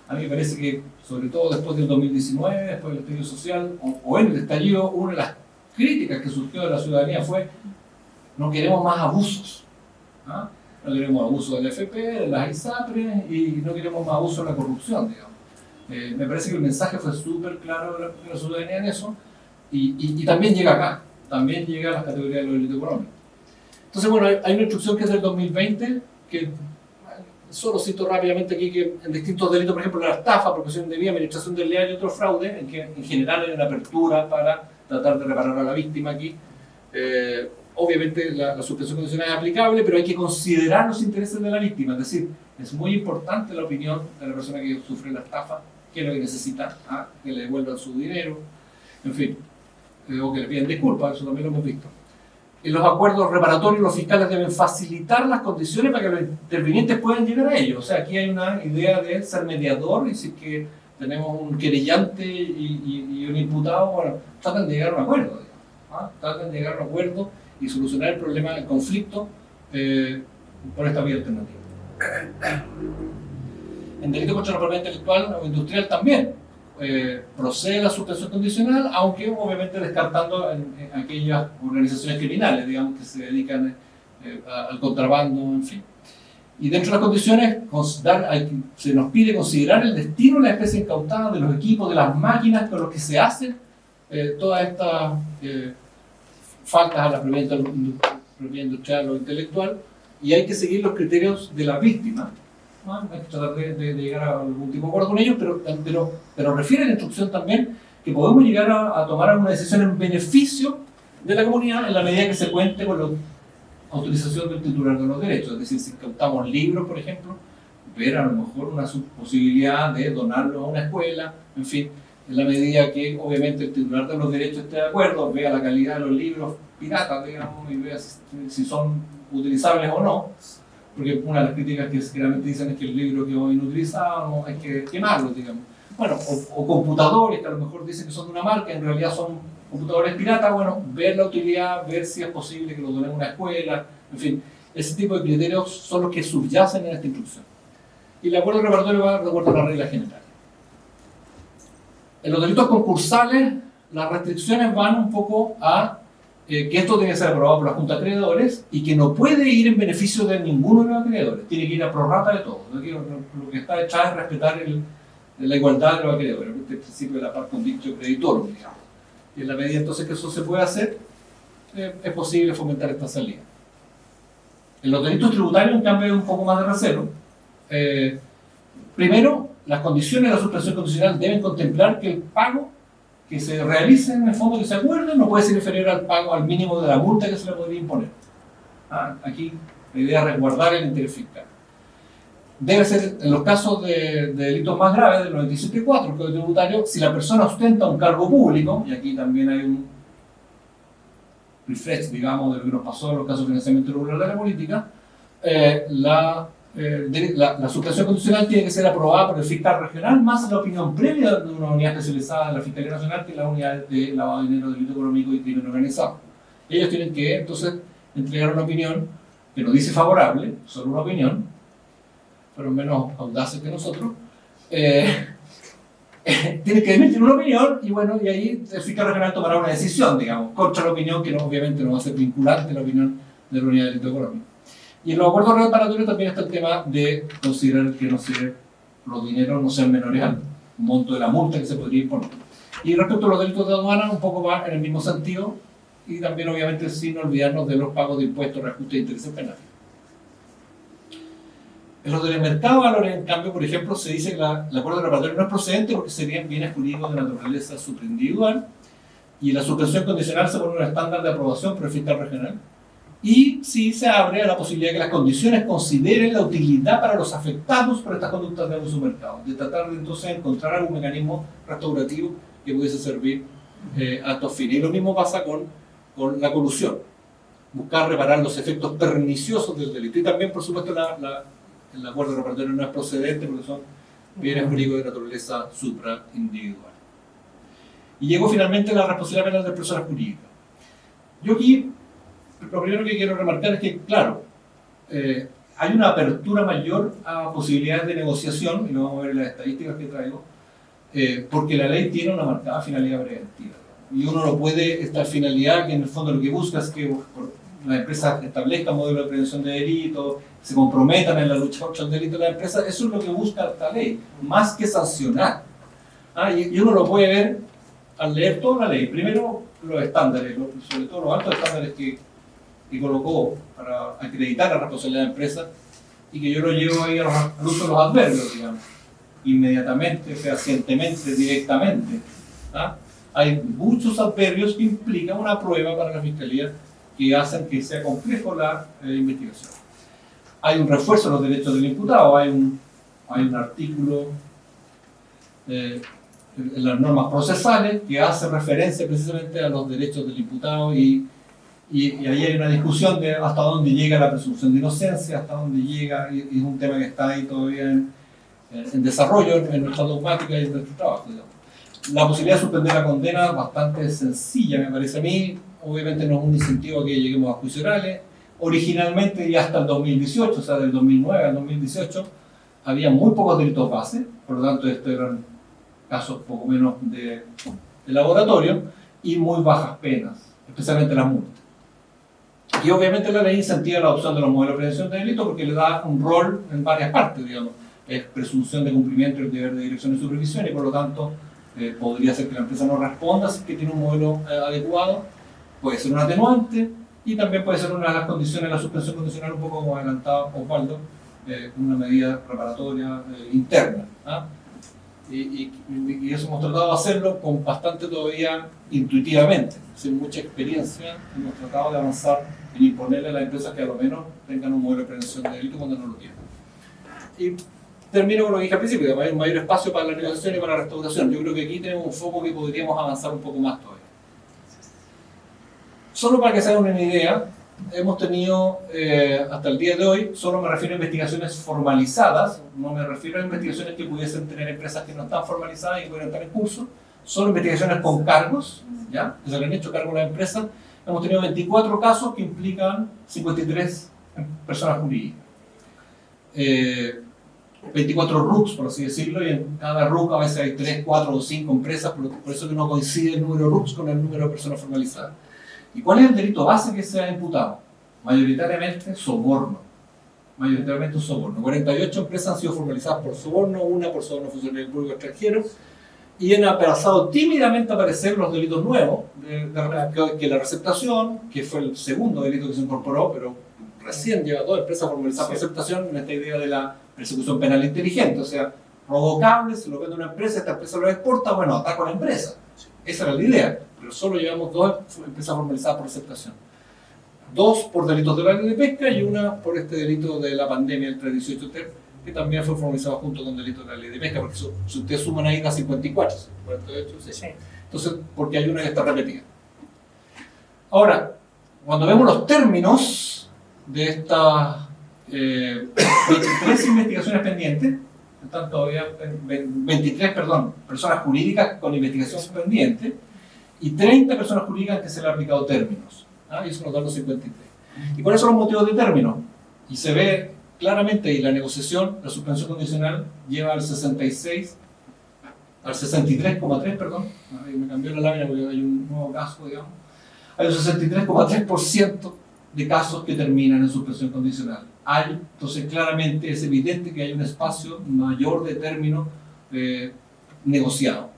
A mí me parece que, sobre todo después del 2019, después del estallido social o en el estallido, una de las críticas que surgió de la ciudadanía fue: no queremos más abusos, ¿ah? No queremos abuso del FP, de las ISAPRES y no queremos más abuso de la corrupción, digamos. Me parece que el mensaje fue súper claro de la ciudadanía en eso y también llega acá, también llega a las categorías de los delitos económicos. Entonces, bueno, hay una instrucción que es del 2020 que solo cito rápidamente aquí que en distintos delitos, por ejemplo, la estafa, apropiación de vía, administración del leal y otro fraude, en que en general hay una apertura para tratar de reparar a la víctima aquí. Obviamente la suspensión condicional es aplicable, pero hay que considerar los intereses de la víctima, es decir, es muy importante la opinión de la persona que sufre la estafa, qué es lo que necesita, que le devuelvan su dinero, en fin, o que le pidan disculpas, eso también lo hemos visto. En los acuerdos reparatorios, los fiscales deben facilitar las condiciones para que los intervinientes puedan llegar a ellos. O sea, aquí hay una idea de ser mediador, y si es que tenemos un querellante y un imputado, bueno, tratan de llegar a un acuerdo, digamos, tratan de llegar a un acuerdo y solucionar el problema del conflicto por esta vía alternativa. En delito contra la propiedad intelectual o industrial también procede la suspensión condicional, aunque obviamente descartando en aquellas organizaciones criminales, digamos, que se dedican al contrabando, en fin. Y dentro de las condiciones se nos pide considerar el destino de la especie incautada, de los equipos, de las máquinas con los que se hacen todas estas faltas a la propiedad industrial o intelectual, y hay que seguir los criterios de la víctima. Hay que tratar de llegar a algún tipo de acuerdo con ellos, pero refiere la instrucción también que podemos llegar a tomar alguna decisión en beneficio de la comunidad en la medida que se cuente con la autorización del titular de los derechos. Es decir, si incautamos libros, por ejemplo, ver a lo mejor una posibilidad de donarlos a una escuela, en fin, en la medida que obviamente el titular de los derechos esté de acuerdo, vea la calidad de los libros piratas, digamos, y vea si son utilizables o no. Porque una de las críticas que generalmente dicen es que el libro quedó inutilizado, no, hay que quemarlo, digamos. Bueno, o computadores que a lo mejor dicen que son de una marca, en realidad son computadores piratas, bueno, ver la utilidad, ver si es posible que lo donen a una escuela, en fin, ese tipo de criterios son los que subyacen en esta instrucción. Y el acuerdo reparatorio va de acuerdo a la regla general. En los delitos concursales, las restricciones van un poco a que esto debe ser aprobado por la Junta de Acreedores y que no puede ir en beneficio de ninguno de los acreedores, tiene que ir a prorrata de todo. Lo que está echado es respetar la igualdad de los acreedores, este principio de la par condicio creditorum, digamos. Y en la medida entonces que eso se puede hacer, es posible fomentar esta salida. En los delitos tributarios, en cambio, hay un poco más de recelo. Primero, las condiciones de la suspensión condicional deben contemplar que el pago que se realice en el fondo que se acuerde no puede ser inferior al pago al mínimo de la multa que se le podría imponer. Aquí la idea es resguardar el interés fiscal. Debe ser, en los casos de delitos más graves, del 97.4 del Código Tributario, si la persona ostenta un cargo público, y aquí también hay un refresh, digamos, de lo que nos pasó en los casos de financiamiento irregular de la política, la suspensión condicional tiene que ser aprobada por el fiscal regional, más la opinión previa de una unidad especializada de la Fiscalía Nacional, que es la unidad de lavado de dinero, delito económico y crimen organizado. Ellos tienen que, entonces, entregar una opinión que nos dice favorable, solo una opinión, pero menos audaces que nosotros, tiene que emitir una opinión y bueno, y ahí el fiscal regional tomará una decisión, digamos, contra la opinión que obviamente no va a ser vinculante la opinión de la unidad de delito económico. Y en los acuerdos reparatorios también está el tema de considerar que los dineros no sean menores al monto de la multa que se podría imponer. Y respecto a los delitos de aduana, un poco va en el mismo sentido y también obviamente sin olvidarnos de los pagos de impuestos, reajustes de intereses penales. En los del mercado de valores, en cambio, por ejemplo, se dice que el acuerdo reparatorio no es procedente porque serían bienes jurídicos de naturaleza superindividual y la suspensión condicional se pone un estándar de aprobación por el fiscal regional y sí se abre a la posibilidad de que las condiciones consideren la utilidad para los afectados por estas conductas de abuso de mercado, de tratar de entonces encontrar algún mecanismo restaurativo que pudiese servir a estos fines. Y lo mismo pasa con la colusión, buscar reparar los efectos perniciosos del delito. Y también, por supuesto, el acuerdo reparatorio no es procedente porque son bienes jurídicos de naturaleza supraindividual. Y llegó finalmente la responsabilidad penal de personas jurídicas. Yo aquí, lo primero que quiero remarcar es que, claro, hay una apertura mayor a posibilidades de negociación, y lo vamos a ver en las estadísticas que traigo, porque la ley tiene una marcada finalidad preventiva. Y uno no puede, esta finalidad, que en el fondo lo que busca es que las empresas establezcan modelos de prevención de delitos, se comprometan en la lucha contra el delito de la empresa, eso es lo que busca esta ley, más que sancionar. Y uno lo puede ver al leer toda la ley. Primero, los estándares, sobre todo los altos estándares que colocó para acreditar la responsabilidad de la empresa, y que yo lo llevo ahí al uso de los adverbios, digamos, inmediatamente, fehacientemente, directamente. Hay muchos adverbios que implican una prueba para la Fiscalía que hacen que sea complejo la investigación. Hay un refuerzo de los derechos del imputado, hay un artículo en las normas procesales que hace referencia precisamente a los derechos del imputado y ahí hay una discusión de hasta dónde llega la presunción de inocencia, hasta dónde llega, y es un tema que está ahí todavía en desarrollo en nuestra dogmática y en nuestro trabajo, digamos. La posibilidad de suspender la condena es bastante sencilla, me parece a mí. Obviamente no es un incentivo a que lleguemos a juicios orales. Originalmente y hasta el 2018, o sea, del 2009 al 2018, había muy pocos delitos base, por lo tanto estos eran casos poco menos de laboratorio, y muy bajas penas, especialmente las multas. Y obviamente la ley incentiva la adopción de los modelos de prevención de delito porque le da un rol en varias partes, digamos. Es presunción de cumplimiento del deber de dirección y supervisión, y por lo tanto podría ser que la empresa no responda si es que tiene un modelo adecuado. Puede ser un atenuante, y también puede ser una de las condiciones de la suspensión condicional, un poco como adelantaba Osvaldo, una medida reparatoria interna. ¿Ah? Y eso hemos tratado de hacerlo con bastante todavía intuitivamente, sin mucha experiencia. Hemos tratado de avanzar en imponerle a las empresas que a lo menos tengan un modelo de prevención de delito cuando no lo tienen. Y termino con lo que dije al principio: hay un mayor espacio para la negociación y para la restauración. Yo creo que aquí tenemos un foco que podríamos avanzar un poco más todavía. Solo para que se hagan una idea, hemos tenido hasta el día de hoy, solo me refiero a investigaciones formalizadas, no me refiero a investigaciones que pudiesen tener empresas que no están formalizadas y pudieran estar en curso, solo investigaciones con cargos, ¿ya? Que se le han hecho cargo a las empresas. Hemos tenido 24 casos que implican 53 personas jurídicas. 24 RUCs, por así decirlo, y en cada RUC a veces hay 3, 4 o 5 empresas, por eso que no coincide el número de RUCs con el número de personas formalizadas. ¿Y cuál es el delito base que se ha imputado? Mayoritariamente soborno. Mayoritariamente soborno. 48 empresas han sido formalizadas por soborno, una por soborno funcionario público extranjero, y han empezado tímidamente a aparecer los delitos nuevos, que la receptación, que fue el segundo delito que se incorporó, pero recién lleva 2 empresas formalizadas por receptación en esta idea de la persecución penal inteligente. O sea, robo cables, se lo vende una empresa, esta empresa lo exporta, bueno, ataco a la empresa. Esa era la idea, pero solo llevamos 2 empresas formalizadas por receptación. 2 por delitos de la ley de pesca y una por este delito de la pandemia, el 318 TER, que también fue formalizado junto con delitos de la ley de pesca, porque si ustedes suman ahí las 54, 48, sí. Entonces, porque hay una que está repetida. Ahora, cuando vemos los términos de estas 23 investigaciones pendientes, están todavía 23, personas jurídicas con investigación pendiente, y 30 personas jurídicas que se le han aplicado términos. Y eso nos da los 53. ¿Y cuáles son los motivos de término? Y se ve claramente, y la negociación, la suspensión condicional, lleva al 63,3, ahí me cambió la lámina porque hay un nuevo caso, digamos. Hay un 63,3% de casos que terminan en suspensión condicional. Entonces claramente es evidente que hay un espacio mayor de término negociado.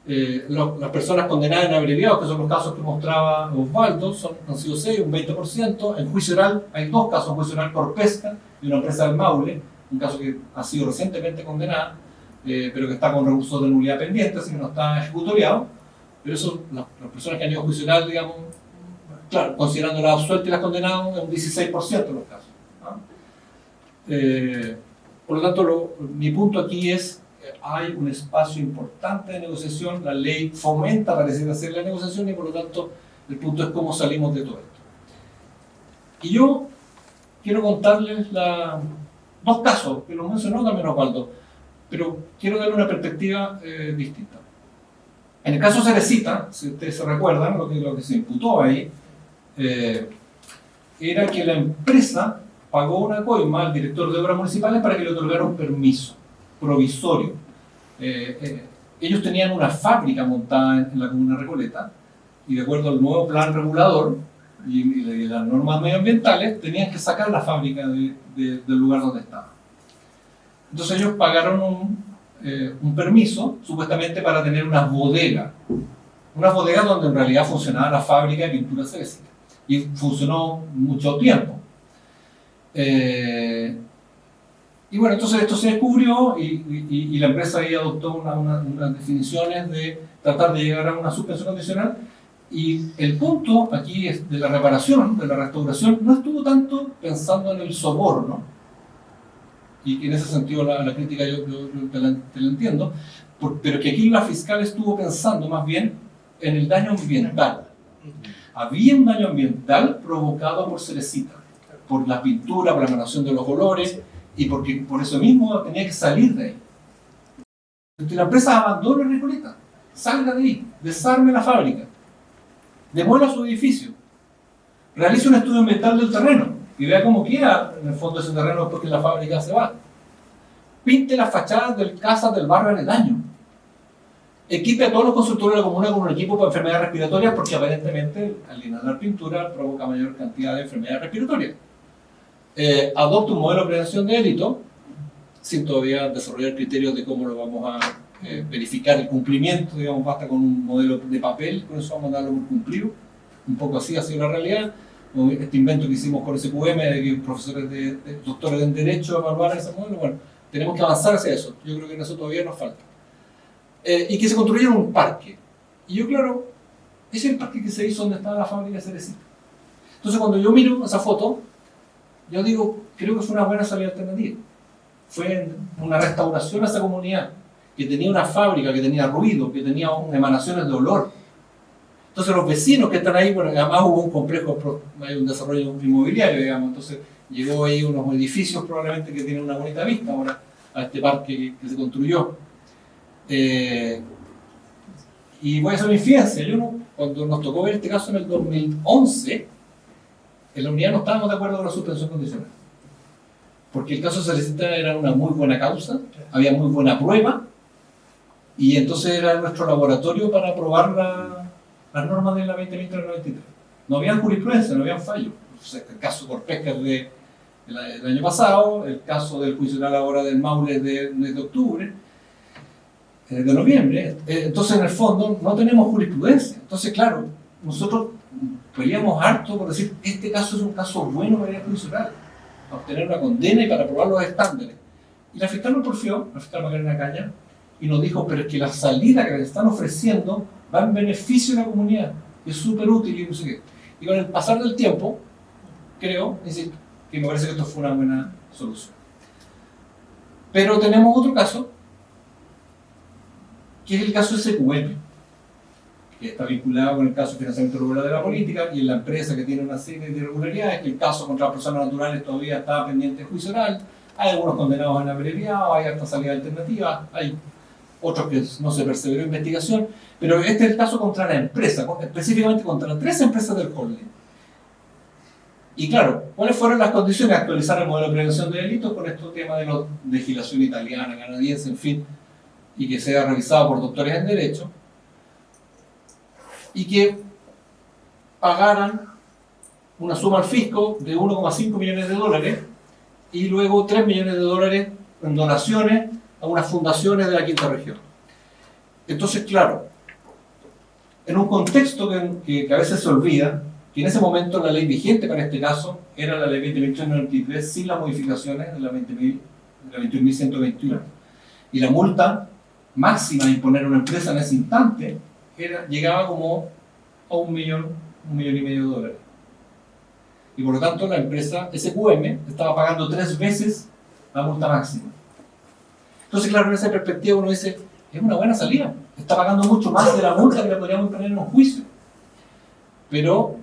Las personas condenadas en abreviado, que son los casos que mostraba Osvaldo, han sido 6, un 20%. En juicio oral hay 2 casos: en juicio oral por pesca de una empresa del Maule, un caso que ha sido recientemente condenada, pero que está con recurso de nulidad pendiente, así que no está ejecutoriado. Pero eso, las personas que han ido a juicio oral, digamos, claro, considerando las absueltas y las condenadas, es un 16% de los casos. Por lo tanto, mi punto aquí es: hay un espacio importante de negociación, la ley fomenta, parece hacer la negociación, y por lo tanto el punto es cómo salimos de todo esto. Y yo quiero contarles 2 casos, que los mencionó también Osvaldo, pero quiero darle una perspectiva distinta. En el caso Cerecita, si ustedes se recuerdan, lo que se imputó ahí, era que la empresa pagó una coima al director de obras municipales para que le otorgara un permiso provisorio. Ellos tenían una fábrica montada en la comuna de Recoleta, y de acuerdo al nuevo plan regulador y las normas medioambientales, tenían que sacar la fábrica del lugar donde estaba. Entonces ellos pagaron un permiso, supuestamente para tener unas bodegas donde en realidad funcionaba la fábrica de pintura Cerecita, y funcionó mucho tiempo. Y bueno, entonces esto se descubrió, y la empresa ahí adoptó unas definiciones de tratar de llegar a una suspensión condicional. Y el punto aquí es de la reparación, de la restauración, no estuvo tanto pensando en el soborno, y en ese sentido la crítica yo te la entiendo, pero que aquí la fiscal estuvo pensando más bien en el daño ambiental. Había un daño ambiental provocado por Cerecita, por la pintura, por la emanación de los olores, y porque por eso mismo tenía que salir de ahí. Entonces la empresa abandona Recoleta, salga de ahí, desarme la fábrica, demuela su edificio, realice un estudio ambiental del terreno y vea cómo queda en el fondo ese terreno después que la fábrica se va. Pinte las fachadas de casas del barrio aledaño. Equipe a todos los constructores de la comuna con un equipo para enfermedades respiratorias, porque aparentemente al inhalar pintura provoca mayor cantidad de enfermedades respiratorias. Adopte un modelo de prevención de delito, sin todavía desarrollar criterios de cómo lo vamos a verificar el cumplimiento, digamos, basta con un modelo de papel, con eso vamos a darlo por cumplido. Un poco así ha sido la realidad. Este invento que hicimos con SQM, de que profesores doctores en Derecho evaluaran ese modelo, bueno, tenemos que avanzar hacia eso. Yo creo que en eso todavía nos falta. Y que se construyera un parque. Y yo, claro, ese es el parque que se hizo donde estaba la fábrica de Cerecita. Entonces, cuando yo miro esa foto, yo digo, creo que fue una buena salida alternativa. Fue una restauración a esa comunidad, que tenía una fábrica, que tenía ruido, que tenía emanaciones de olor. Entonces, los vecinos que están ahí, bueno, además hubo un complejo, hay un desarrollo inmobiliario, digamos, entonces llegó ahí unos edificios probablemente que tienen una bonita vista ahora a este parque que se construyó. Y voy a hacer una infidencia. Cuando nos tocó ver este caso en el 2011, en la unidad no estábamos de acuerdo con la suspensión condicional. Porque el caso de Cerecita era una muy buena causa, había muy buena prueba, y entonces era nuestro laboratorio para probar las normas de la 2020 y la 93. No había jurisprudencia, no había fallo. El caso Corpesca del año pasado, el caso del juicio oral ahora del Maule de octubre, de noviembre. Entonces, en el fondo, no tenemos jurisprudencia. Entonces, claro, nosotros peleamos harto por decir, este caso es un caso bueno para ir al juicio oral, para obtener una condena y para probar los estándares. Y la fiscal nos porfió, la fiscal Macarena Caña, y nos dijo, pero es que la salida que le están ofreciendo va en beneficio de la comunidad, que es súper útil y no sé qué. Y con el pasar del tiempo, creo, insisto, que me parece que esto fue una buena solución. Pero tenemos otro caso, que es el caso SQM, que está vinculado con el caso de financiamiento irregular de la política y en la empresa que tiene una serie de irregularidades, que el caso contra las personas naturales todavía está pendiente de juicio oral, hay algunos condenados en abreviado, hay hasta salida alternativa, hay otros que no se perseveró investigación, pero este es el caso contra la empresa, específicamente contra las 3 empresas del holding. Y claro, ¿cuáles fueron las condiciones? Actualizar el modelo de prevención de delitos con estos temas de la legislación italiana, canadiense, en fin, y que sea revisado por doctores en Derecho, y que pagaran una suma al fisco de 1,5 millones de dólares y luego 3 millones de dólares en donaciones a unas fundaciones de la quinta región. Entonces, claro, en un contexto que a veces se olvida, que en ese momento la ley vigente para este caso era la ley 20.193 sin las modificaciones de la 21.121, y la multa máxima de imponer a una empresa en ese instante llegaba como a 1 millón y medio de dólares. Y por lo tanto la empresa SQM estaba pagando 3 veces la multa máxima. Entonces, claro, en esa perspectiva uno dice, es una buena salida, está pagando mucho más de la multa que le podríamos poner en un juicio. Pero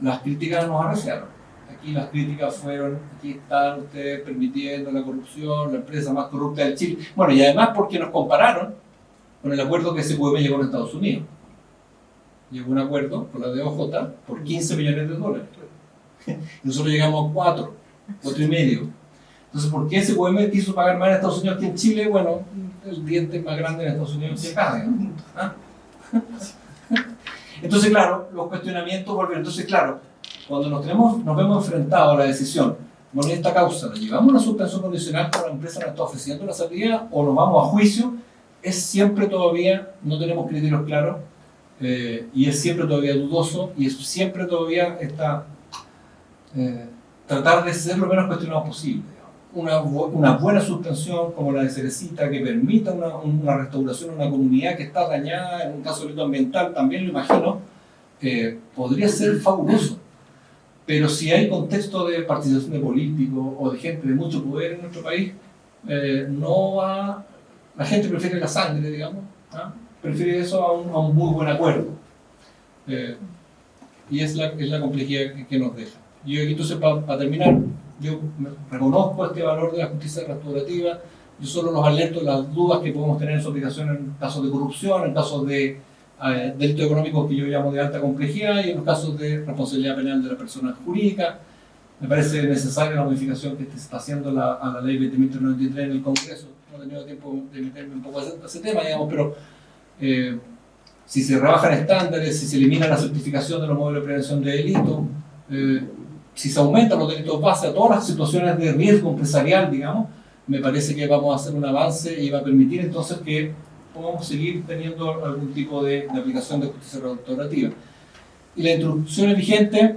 las críticas nos arreciaron. Aquí las críticas fueron, aquí están ustedes permitiendo la corrupción, la empresa más corrupta del Chile. Bueno, y además porque nos compararon con el acuerdo que SQM llegó en Estados Unidos. Llegó un acuerdo con la DOJ por 15 millones de dólares. Y nosotros llegamos a 4 y medio. Entonces, ¿por qué SQM quiso pagar más en Estados Unidos que en Chile? Bueno, el diente más grande en Estados Unidos se cae, ¿no? ¿Ah? Entonces, claro, los cuestionamientos volvieron. Entonces, claro, cuando nos vemos enfrentados a la decisión, bueno, esta causa, ¿la llevamos a una suspensión condicional porque la empresa nos está ofreciendo la salida o nos vamos a juicio? Es siempre todavía, no tenemos criterios claros, y es siempre todavía dudoso, y es siempre todavía tratar de ser lo menos cuestionado posible. Una buena suspensión como la de Cerecita que permita una restauración a una comunidad que está dañada, en un caso de delito ambiental también lo imagino, podría ser fabuloso. Pero si hay contexto de participación de políticos o de gente de mucho poder en nuestro país, la gente prefiere la sangre, digamos, ¿ah? Prefiere eso a un muy buen acuerdo. Y es la complejidad que nos deja. Y entonces, para terminar, yo reconozco este valor de la justicia restaurativa, yo solo los alerto de las dudas que podemos tener en su aplicación en casos de corrupción, en casos de delitos económicos que yo llamo de alta complejidad y en los casos de responsabilidad penal de la persona jurídica. Me parece necesaria la modificación que se está haciendo a la ley 20.393 en el Congreso. No he tenido tiempo de meterme un poco a ese tema, digamos, pero si se rebajan estándares, si se elimina la certificación de los modelos de prevención de delitos, si se aumentan los delitos base a todas las situaciones de riesgo empresarial, digamos, me parece que vamos a hacer un avance y va a permitir entonces que podamos seguir teniendo algún tipo de aplicación de justicia restaurativa. Y las instrucciones vigentes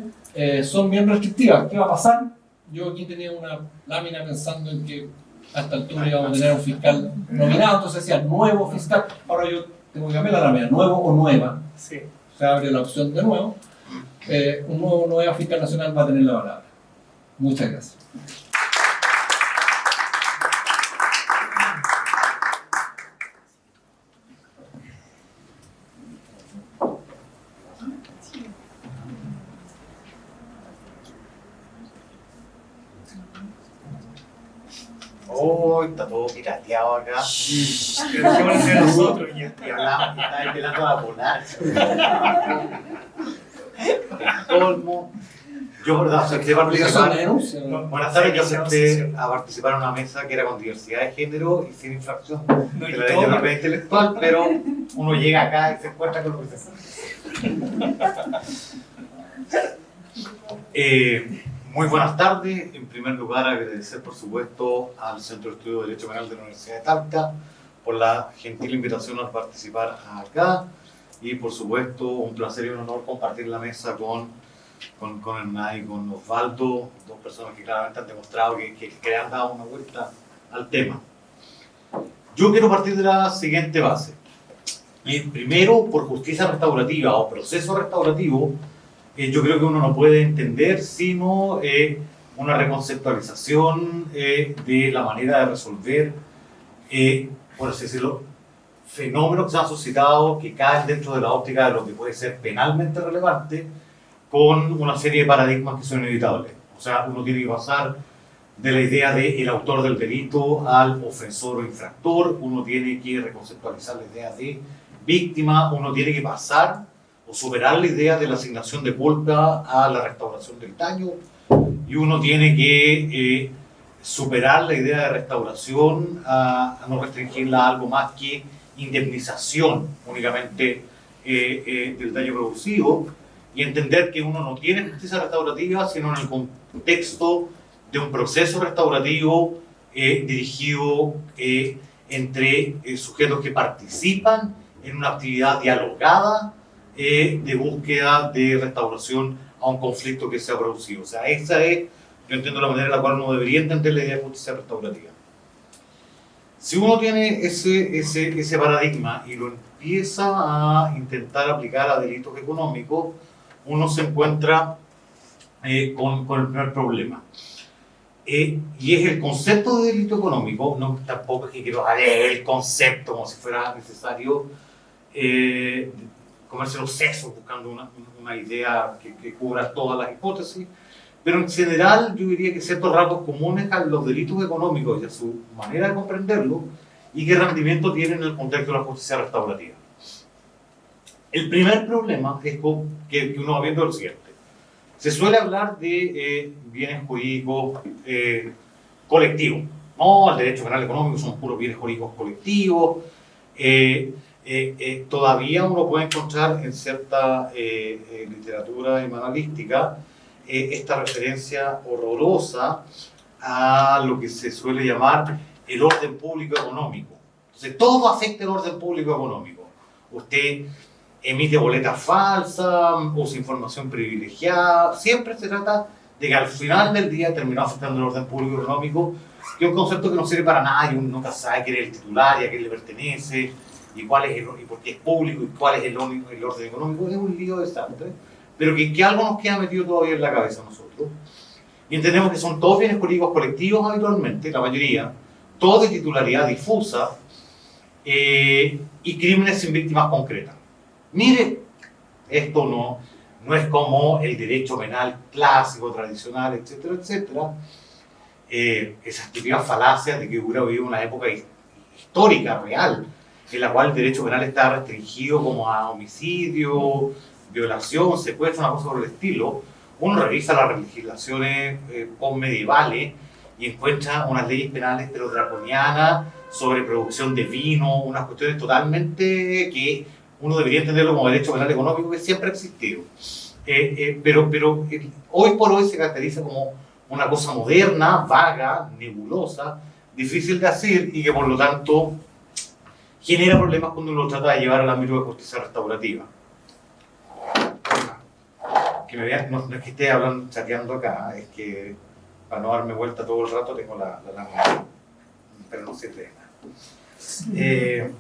son bien restrictivas. ¿Qué va a pasar? Yo aquí tenía una lámina pensando en que a esta altura íbamos a tener un fiscal nominado, entonces decía nuevo fiscal. Ahora yo tengo que cambiar la lámina, nuevo o nueva.
Sí.
Se abre la opción de nuevo. Un nuevo o nueva fiscal nacional va a tener la palabra. Muchas gracias.
Oh, está todo pirateado acá.
Pero qué bueno ser nosotros ya.
Y hablamos, y está pelando a volar. Colmo. Yo, verdad, acepté participar. Buenas tardes, yo acepté a participar en una mesa que era con diversidad de género y sin infracción
No,
de
y
la ley de
todo.
propiedad intelectual, pero uno llega acá y se encuentra con lo que se muy buenas tardes. En primer lugar, agradecer por supuesto al Centro de Estudio de Derecho Penal de la Universidad de Talca por la gentil invitación a participar acá y por supuesto un placer y un honor compartir la mesa con Hernán y con Osvaldo, dos personas que claramente han demostrado que le han dado una vuelta al tema. Yo quiero partir de la siguiente base. Primero, por justicia restaurativa o proceso restaurativo, yo creo que uno no puede entender sino una reconceptualización de la manera de resolver, por así decirlo, fenómenos que se han suscitado que caen dentro de la óptica de lo que puede ser penalmente relevante con una serie de paradigmas que son inevitables. O sea, uno tiene que pasar de la idea del autor del delito al ofensor o infractor, uno tiene que reconceptualizar la idea de víctima, uno tiene que pasar o superar la idea de la asignación de culpa a la restauración del daño, y uno tiene que superar la idea de restauración a no restringirla a algo más que indemnización únicamente del daño producido, y entender que uno no tiene justicia restaurativa sino en el contexto de un proceso restaurativo dirigido entre sujetos que participan en una actividad dialogada de búsqueda de restauración a un conflicto que se ha producido. O sea, esa es, yo entiendo la manera en la cual uno debería entender la idea de justicia restaurativa. Si uno tiene ese paradigma y lo empieza a intentar aplicar a delitos económicos, uno se encuentra con el primer problema. Y es el concepto de delito económico. No, tampoco es que quiero leer el concepto como si fuera necesario comerse los sesos buscando una idea que cubra todas las hipótesis, pero en general yo diría que ciertos rasgos comunes a los delitos económicos y a su manera de comprenderlo y qué rendimiento tienen en el contexto de la justicia restaurativa. El primer problema es que uno va viendo lo siguiente. Se suele hablar de bienes jurídicos colectivos. No, el derecho penal económico son puros bienes jurídicos colectivos. Todavía uno puede encontrar en cierta literatura emanualística esta referencia horrorosa a lo que se suele llamar el orden público económico. Entonces, todo afecta el orden público económico. Usted emite boletas falsas, usa información privilegiada, siempre se trata de que al final del día termina afectando el orden público económico, que es un concepto que no sirve para nada y uno nunca sabe quién es el titular y a quién le pertenece y cuál es y por qué es público y cuál es el orden económico. Es un lío de desastre, pero que algo nos queda metido todavía en la cabeza a nosotros. Y entendemos que son todos bienes jurídicos colectivos habitualmente, la mayoría, todos de titularidad difusa y crímenes sin víctimas concretas. Mire, esto no es como el derecho penal clásico, tradicional, etcétera, etcétera. Esas típicas falacias de que hubiera vivido una época histórica, real, en la cual el derecho penal está restringido como a homicidio, violación, secuestro, una cosa por el estilo, uno revisa las legislaciones postmedievales y encuentra unas leyes penales pero draconianas sobre producción de vino, unas cuestiones totalmente que uno debería entenderlo como derecho penal económico que siempre ha existido. Pero hoy por hoy se caracteriza como una cosa moderna, vaga, nebulosa, difícil de hacer y que por lo tanto genera problemas cuando uno lo trata de llevar al ámbito de justicia restaurativa. Que me vean, no es que esté hablando, chateando acá, es que para no darme vuelta todo el rato tengo la lámpara, pero no sirve de nada.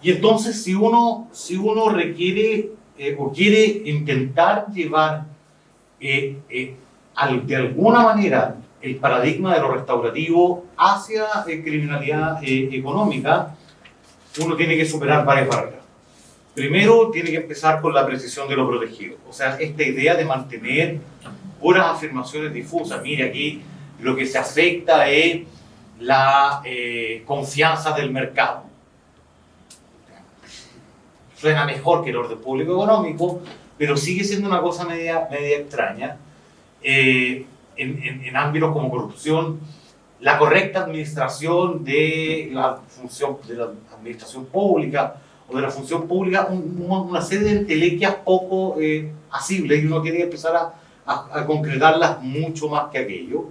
Y entonces si uno requiere o quiere intentar llevar de alguna manera el paradigma de lo restaurativo hacia criminalidad económica, uno tiene que superar varias barreras. Primero, tiene que empezar con la precisión de lo protegido. O sea, esta idea de mantener puras afirmaciones difusas. Mire, aquí lo que se afecta es la confianza del mercado. Suena mejor que el orden público económico, pero sigue siendo una cosa media extraña. En ámbitos como corrupción, la correcta administración de la función de la administración pública o de la función pública, una serie de entelequias poco asibles y uno tiene que empezar a concretarlas mucho más que aquello.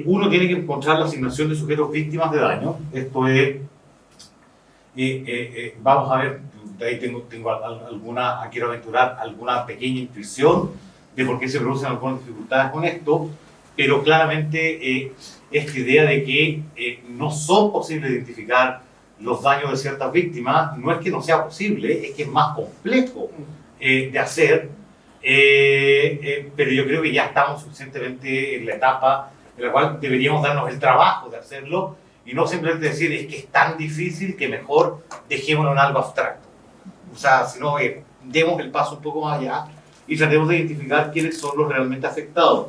Uno tiene que encontrar la asignación de sujetos víctimas de daño. Esto es, vamos a ver, de ahí tengo alguna, quiero aventurar alguna pequeña intuición de por qué se producen algunas dificultades con esto, pero claramente esta idea de que no son posibles identificar los daños de ciertas víctimas, no es que no sea posible, es que es más complejo de hacer, pero yo creo que ya estamos suficientemente en la etapa en la cual deberíamos darnos el trabajo de hacerlo y no simplemente decir es que es tan difícil que mejor dejémoslo en algo abstracto. O sea, sino demos el paso un poco más allá y tratemos de identificar quiénes son los realmente afectados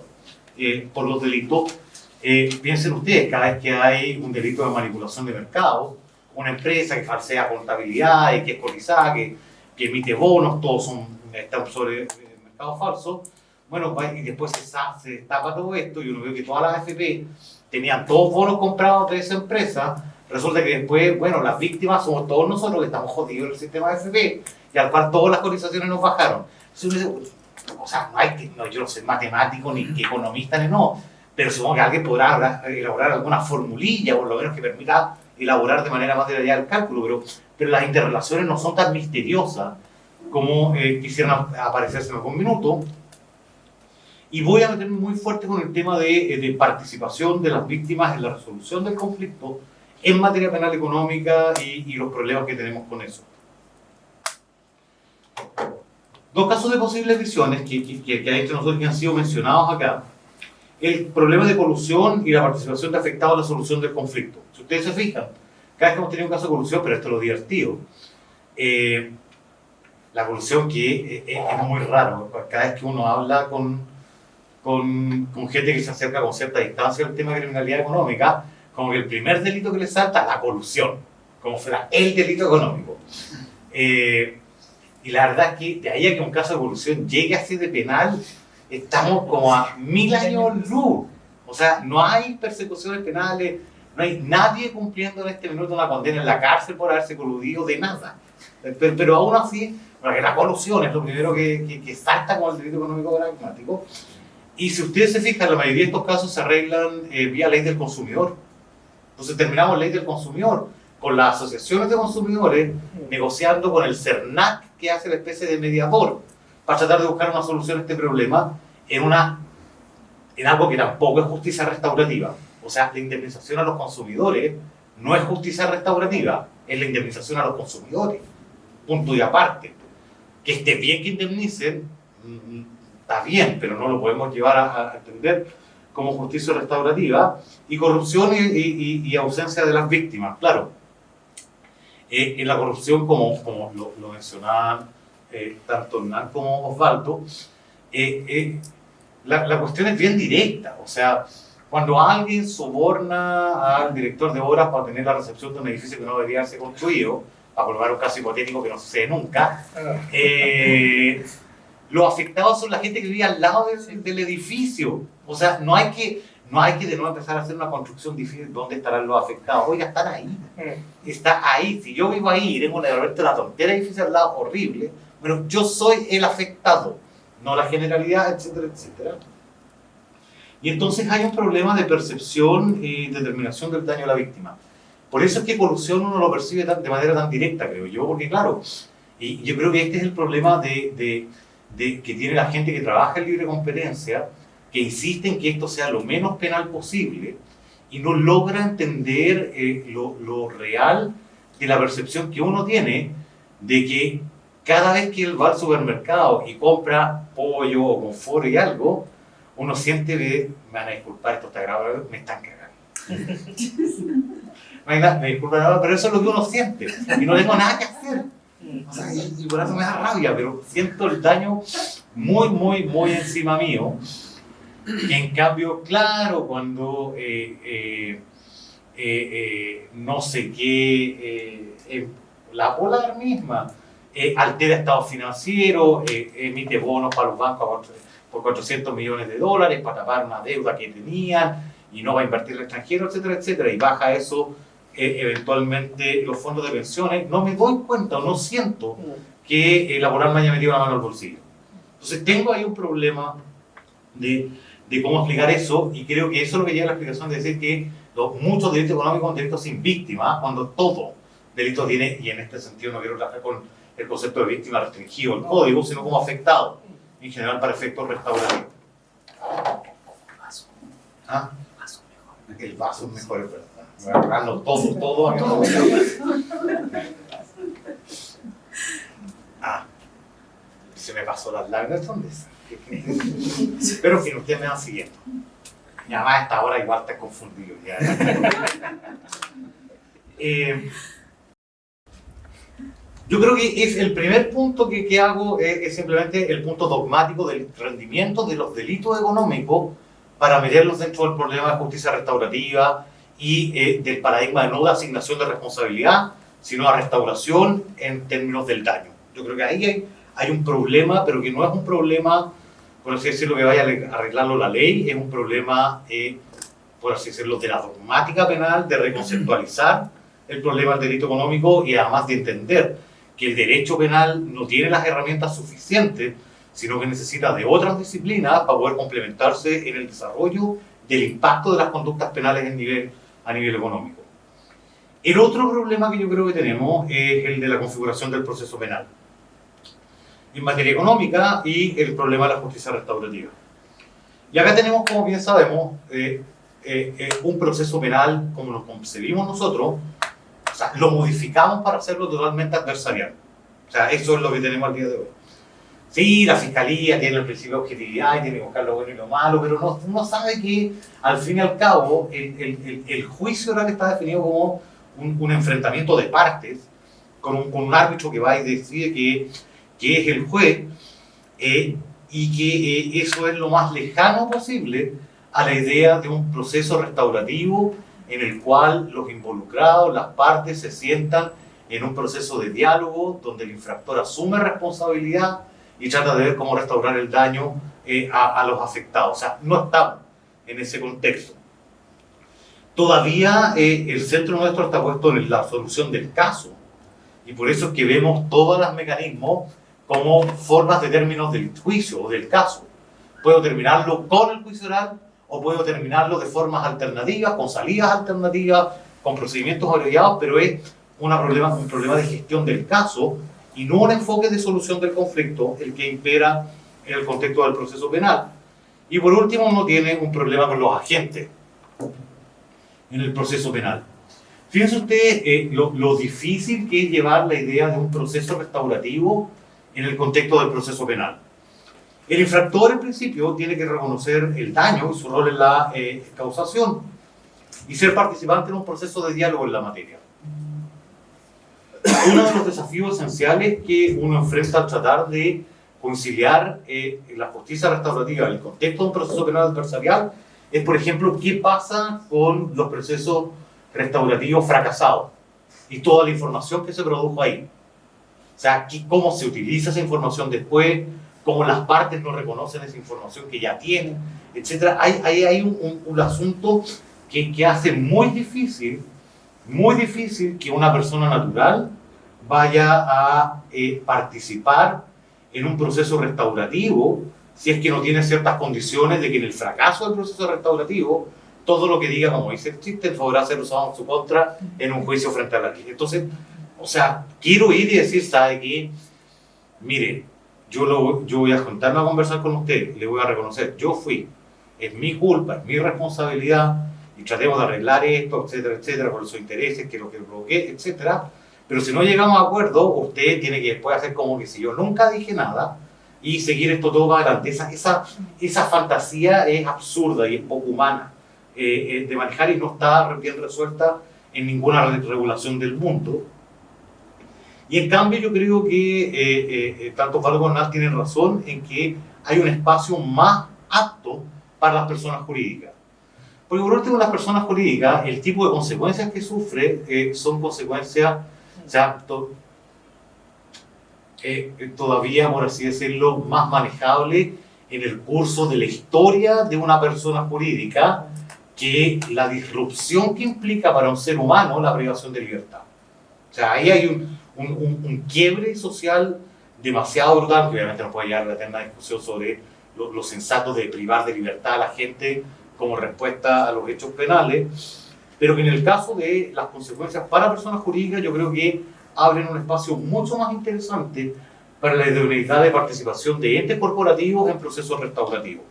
por los delitos. Piensen ustedes, cada vez que hay un delito de manipulación de mercado, una empresa que falsea contabilidad y que es cotizada, que emite bonos, todos están sobre el mercado falso, bueno, y después se destapa todo esto y uno ve que todas las AFP tenían todos bonos comprados de esa empresa. Resulta que después, bueno, las víctimas somos todos nosotros que estamos jodidos en el sistema de AFP y al cual todas las cotizaciones nos bajaron. O sea, yo no soy matemático, ni economista, ni no, pero supongo que alguien podrá elaborar alguna formulilla, por lo menos que permita elaborar de manera más detallada el cálculo, pero las interrelaciones no son tan misteriosas como quisieran aparecerse en algún minuto. Y voy a meterme muy fuerte con el tema de participación de las víctimas en la resolución del conflicto en materia penal económica y los problemas que tenemos con eso. Dos casos de posibles visiones que hay entre nosotros que han sido mencionados acá. El problema de colusión y la participación de afectados en la solución del conflicto. Si ustedes se fijan, cada vez que hemos tenido un caso de colusión, pero esto es lo divertido, la colusión que es muy raro, cada vez que uno habla con gente que se acerca con cierta distancia al tema de criminalidad económica, como que el primer delito que le salta es la colusión, como fuera el delito económico. Y la verdad es que de ahí a que un caso de colusión llegue a ser de penal, estamos como a 1000 años luz. O sea, no hay persecuciones penales, no hay nadie cumpliendo en este minuto una condena en la cárcel por haberse coludido de nada. Pero aún así, porque la colusión es lo primero que salta con el delito económico pragmático. Y si ustedes se fijan, la mayoría de estos casos se arreglan vía ley del consumidor. Entonces terminamos ley del consumidor, con las asociaciones de consumidores negociando con el CERNAC, que hace la especie de mediador, para tratar de buscar una solución a este problema en algo que tampoco es justicia restaurativa. O sea, la indemnización a los consumidores no es justicia restaurativa, es la indemnización a los consumidores. Punto y aparte. Que esté bien que indemnicen, está bien, pero no lo podemos llevar a entender como justicia restaurativa. Y corrupción y ausencia de las víctimas, claro. En la corrupción, como lo mencionaban tanto Hernán como Osvaldo, la cuestión es bien directa. O sea, Cuando alguien soborna al director de obras para tener la recepción de un edificio que no debería haberse construido, para colocar un caso hipotético que no sucede nunca, los afectados son la gente que vive al lado del edificio. O sea, no hay que de nuevo empezar a hacer una construcción difícil. ¿Dónde estarán los afectados? Oiga, están ahí. Está ahí. Si yo vivo ahí y tengo la tontera edificio al lado horrible, bueno, yo soy el afectado, no la generalidad, etcétera, etcétera. Y entonces hay un problema de percepción y determinación del daño a la víctima. Por eso es que corrupción uno lo percibe de manera tan directa, creo yo, porque claro, y yo creo que este es el problema que tiene la gente que trabaja en libre competencia, que insiste en que esto sea lo menos penal posible y no logra entender lo real de la percepción que uno tiene de que cada vez que él va al supermercado y compra pollo o confort y algo, uno siente que, me van a disculpar, esto está grave, me están cagando. Me disculpan, pero eso es lo que uno siente y no tengo nada que hacer. O sea, y por eso me da rabia, pero siento el daño muy, muy, muy encima mío. En cambio, claro, cuando no sé qué, la Polar misma altera estado financiero, emite bonos para los bancos por $400 millones para tapar una deuda que tenían y no va a invertir el extranjero, etcétera, etcétera, y baja eso eventualmente los fondos de pensiones, no me doy cuenta o no siento que la Polar me haya metido la mano al bolsillo. Entonces tengo ahí un problema de cómo explicar eso, y creo que eso es lo que lleva a la explicación de decir que muchos delitos económicos son delitos sin víctima, cuando todo delito tiene, y en este sentido no quiero trabajar con el concepto de víctima restringido el código, sino como afectado, en general para efectos restaurativos. ¿Ah? El vaso es mejor, es verdad. Me voy a agarrarlo todo acá. Se me pasó las lágrimas, ¿dónde están? Pero en fin, ustedes me van siguiendo. Y además a esta hora igual está confundido. Yo creo que es el primer punto que hago es simplemente el punto dogmático del rendimiento de los delitos económicos para meterlos dentro del problema de justicia restaurativa y del paradigma de no de asignación de responsabilidad, sino de restauración en términos del daño. Yo creo que ahí hay un problema, pero que no es un problema, por así decirlo, que vaya a arreglarlo la ley, es un problema, por así decirlo, de la dogmática penal, de reconceptualizar el problema del delito económico y además de entender que el derecho penal no tiene las herramientas suficientes, sino que necesita de otras disciplinas para poder complementarse en el desarrollo del impacto de las conductas penales a nivel económico. El otro problema que yo creo que tenemos es el de la configuración del proceso penal en materia económica y el problema de la justicia restaurativa. Y acá tenemos, como bien sabemos, un proceso penal como lo concebimos nosotros, o sea, lo modificamos para hacerlo totalmente adversarial. O sea, eso es lo que tenemos al día de hoy. Sí, la fiscalía tiene el principio de objetividad y tiene que buscar lo bueno y lo malo, pero uno sabe que al fin y al cabo el juicio oral está definido como un enfrentamiento de partes con un árbitro que va y decide que es el juez y que eso es lo más lejano posible a la idea de un proceso restaurativo en el cual los involucrados, las partes, se sientan en un proceso de diálogo donde el infractor asume responsabilidad y trata de ver cómo restaurar el daño a los afectados. O sea, no estamos en ese contexto. Todavía el centro nuestro está puesto en la solución del caso, y por eso es que vemos todos los mecanismos como formas de términos del juicio o del caso. Puedo terminarlo con el juicio oral o puedo terminarlo de formas alternativas, con salidas alternativas, con procedimientos abreviados, pero es un problema de gestión del caso y no un enfoque de solución del conflicto el que impera en el contexto del proceso penal. Y por último, uno tiene un problema con los agentes en el proceso penal. Fíjense ustedes lo difícil que es llevar la idea de un proceso restaurativo en el contexto del proceso penal. El infractor, en principio, tiene que reconocer el daño y su rol en la causación y ser participante en un proceso de diálogo en la materia. Uno de los desafíos esenciales que uno enfrenta al tratar de conciliar la justicia restaurativa en el contexto de un proceso penal adversarial es, por ejemplo, qué pasa con los procesos restaurativos fracasados y toda la información que se produjo ahí. O sea, cómo se utiliza esa información después, cómo las partes no reconocen esa información que ya tienen, etc. Hay un asunto que hace muy difícil que una persona natural vaya a participar en un proceso restaurativo si es que no tiene ciertas condiciones de que en el fracaso del proceso restaurativo todo lo que diga, como dice el chiste, podrá ser usado en su contra en un juicio frente a la ley. Entonces, o sea, quiero ir y decir, ¿sabe qué? Mire, yo voy a juntarme a conversar con usted, le voy a reconocer, yo fui, es mi culpa, es mi responsabilidad, y tratemos de arreglar esto, etcétera, por sus intereses, que lo que provoqué, etcétera. Pero si no llegamos a acuerdo, usted tiene que después hacer como que si yo nunca dije nada y seguir esto todo para adelante. Esa fantasía es absurda y es poco humana de manejar y no está bien resuelta en ninguna regulación del mundo. Y en cambio yo creo que tanto Osvaldo como Hernán tienen razón en que hay un espacio más apto para las personas jurídicas. Porque por último, las personas jurídicas, el tipo de consecuencias que sufre son consecuencias, o sea, todavía, por así decirlo, más manejables en el curso de la historia de una persona jurídica que la disrupción que implica para un ser humano la privación de libertad. O sea, ahí hay un quiebre social demasiado brutal, que obviamente no puede llegar a la eterna discusión sobre lo sensato de privar de libertad a la gente como respuesta a los hechos penales, pero que en el caso de las consecuencias para personas jurídicas yo creo que abren un espacio mucho más interesante para la idoneidad de participación de entes corporativos en procesos restaurativos.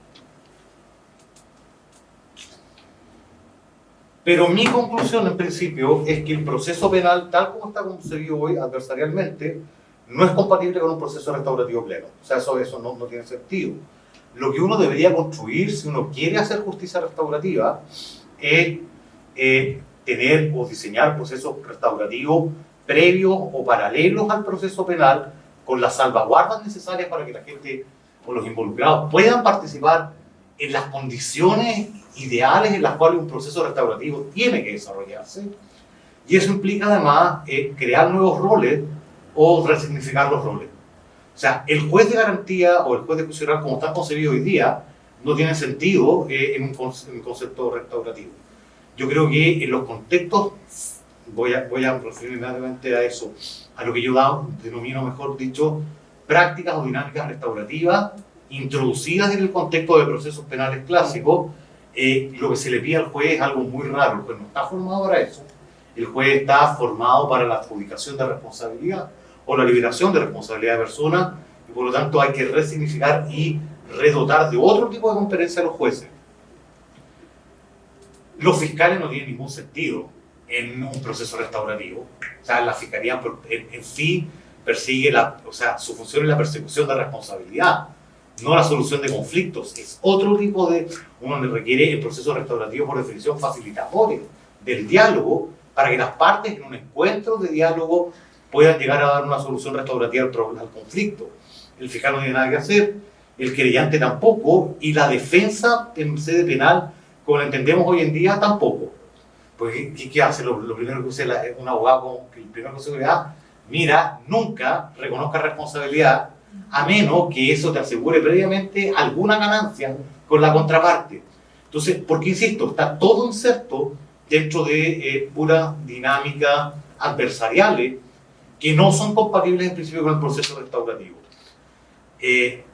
Pero mi conclusión en principio es que el proceso penal, tal como está concebido hoy adversarialmente, no es compatible con un proceso restaurativo pleno. O sea, eso no tiene sentido. Lo que uno debería construir si uno quiere hacer justicia restaurativa es tener o diseñar procesos restaurativos previos o paralelos al proceso penal con las salvaguardas necesarias para que la gente o los involucrados puedan participar en las condiciones ideales en las cuales un proceso restaurativo tiene que desarrollarse. Y eso implica además crear nuevos roles o resignificar los roles. O sea, el juez de garantía o el juez de juicio como está concebido hoy día no tiene sentido en un concepto restaurativo. Yo creo que en los contextos, voy a referirme inmediatamente a eso, a lo que yo denomino, mejor dicho, prácticas o dinámicas restaurativas introducidas en el contexto de procesos penales clásicos, lo que se le pide al juez es algo muy raro. El juez no está formado para eso. El juez está formado para la adjudicación de responsabilidad o la liberación de responsabilidad de personas, y por lo tanto hay que resignificar y redotar de otro tipo de competencia a los jueces. Los fiscales no tienen ningún sentido en un proceso restaurativo. O sea, la fiscalía en sí persigue, su función es la persecución de responsabilidad, no la solución de conflictos. Es otro tipo de, uno le requiere el proceso restaurativo por definición facilitatorio del diálogo, para que las partes en un encuentro de diálogo puedan llegar a dar una solución restaurativa al conflicto. El fiscal no tiene nada que hacer, el querellante tampoco, y la defensa en sede penal, como la entendemos hoy en día, tampoco. Pues, ¿qué hace? Lo primero que hace un abogado, el primero que se da, mira, nunca reconozca responsabilidad, a menos que eso te asegure previamente alguna ganancia con la contraparte. Entonces, porque insisto, está todo inserto dentro de pura dinámica adversariales que no son compatibles en principio con el proceso restaurativo.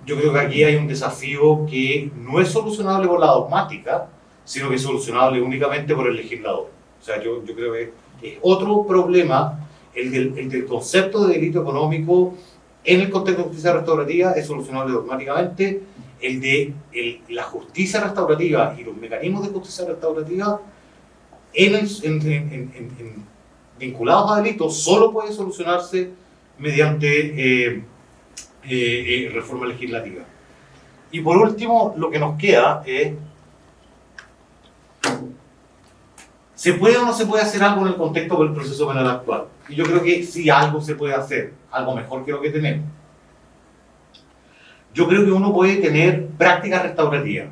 Yo creo que aquí hay un desafío que no es solucionable por la dogmática, sino que es solucionable únicamente por el legislador. O sea, yo creo que es otro problema, el del concepto de delito económico en el contexto de justicia restaurativa es solucionable dogmáticamente. El de la justicia restaurativa y los mecanismos de justicia restaurativa vinculados a delitos solo puede solucionarse mediante reforma legislativa. Y por último, lo que nos queda es: ¿se puede o no se puede hacer algo en el contexto del proceso penal actual? Y yo creo que sí, algo se puede hacer, algo mejor que lo que tenemos. Yo creo que uno puede tener prácticas restaurativas.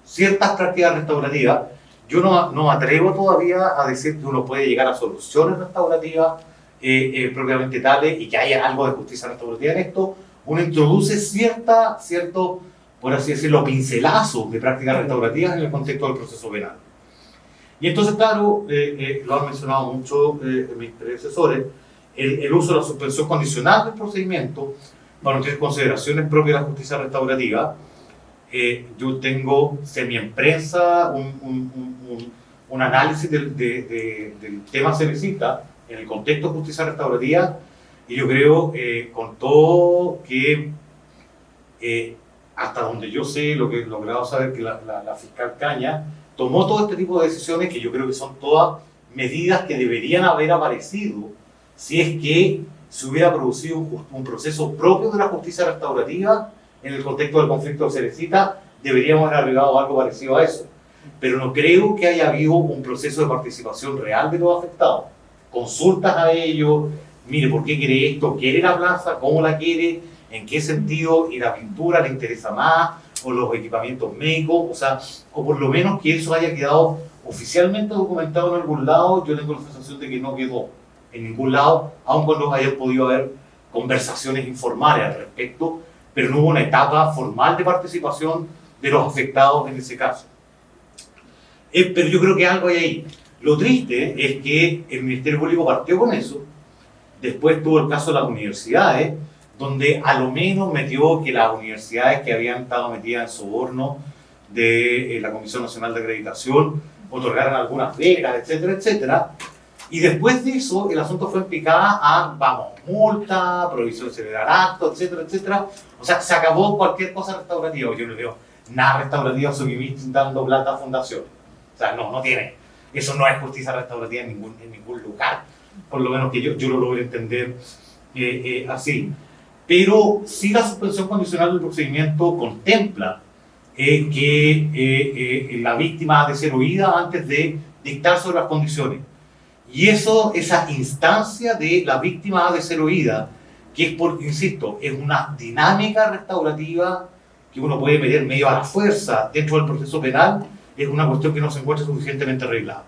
ciertas prácticas restaurativas. Yo no me atrevo todavía a decir que uno puede llegar a soluciones restaurativas propiamente tales y que haya algo de justicia restaurativa en esto. Uno introduce cierto, por así decirlo, pincelazo de prácticas restaurativas en el contexto del proceso penal. Y entonces, claro, lo han mencionado mucho mis predecesores, el uso de la suspensión condicional del procedimiento para no tener consideraciones propias de la justicia restaurativa. Yo tengo semi-en-prensa un análisis del tema Cerecita en el contexto de justicia restaurativa, y yo creo, con todo que hasta donde yo sé, lo que he logrado saber, que la fiscal Caña tomó todo este tipo de decisiones, que yo creo que son todas medidas que deberían haber aparecido si es que se hubiera producido un proceso propio de la justicia restaurativa en el contexto del conflicto de Cerecita. Deberíamos haber arribado a algo parecido a eso. Pero no creo que haya habido un proceso de participación real de los afectados. Consultas a ellos, mire, ¿por qué quiere esto? ¿Quiere la plaza? ¿Cómo la quiere? ¿En qué sentido? ¿Y la pintura le interesa más? ¿O los equipamientos médicos? O sea, o por lo menos que eso haya quedado oficialmente documentado en algún lado. Yo tengo la sensación de que no quedó en ningún lado, aun cuando hayan podido haber conversaciones informales al respecto, pero no hubo una etapa formal de participación de los afectados en ese caso. Pero yo creo que algo hay ahí. Lo triste es que el Ministerio Público partió con eso, después tuvo el caso de las universidades, donde a lo menos metió que las universidades que habían estado metidas en soborno de la Comisión Nacional de Acreditación otorgaran algunas becas, etcétera, etcétera. Y después de eso, el asunto fue en picada a, vamos, multa, prohibición de celebrar actos, etcétera, etcétera. O sea, se acabó cualquier cosa restaurativa. Yo no veo nada restaurativa dando plata a fundaciones. O sea, no tiene. Eso no es justicia restaurativa en ningún lugar. Por lo menos que yo lo logro entender así. Pero sí, la suspensión condicional del procedimiento contempla que la víctima ha de ser oída antes de dictar sobre las condiciones. Y esa instancia de la víctima ha de ser oída, que es insisto, es una dinámica restaurativa que uno puede meter medio a la fuerza dentro del proceso penal, es una cuestión que no se encuentra suficientemente arreglada.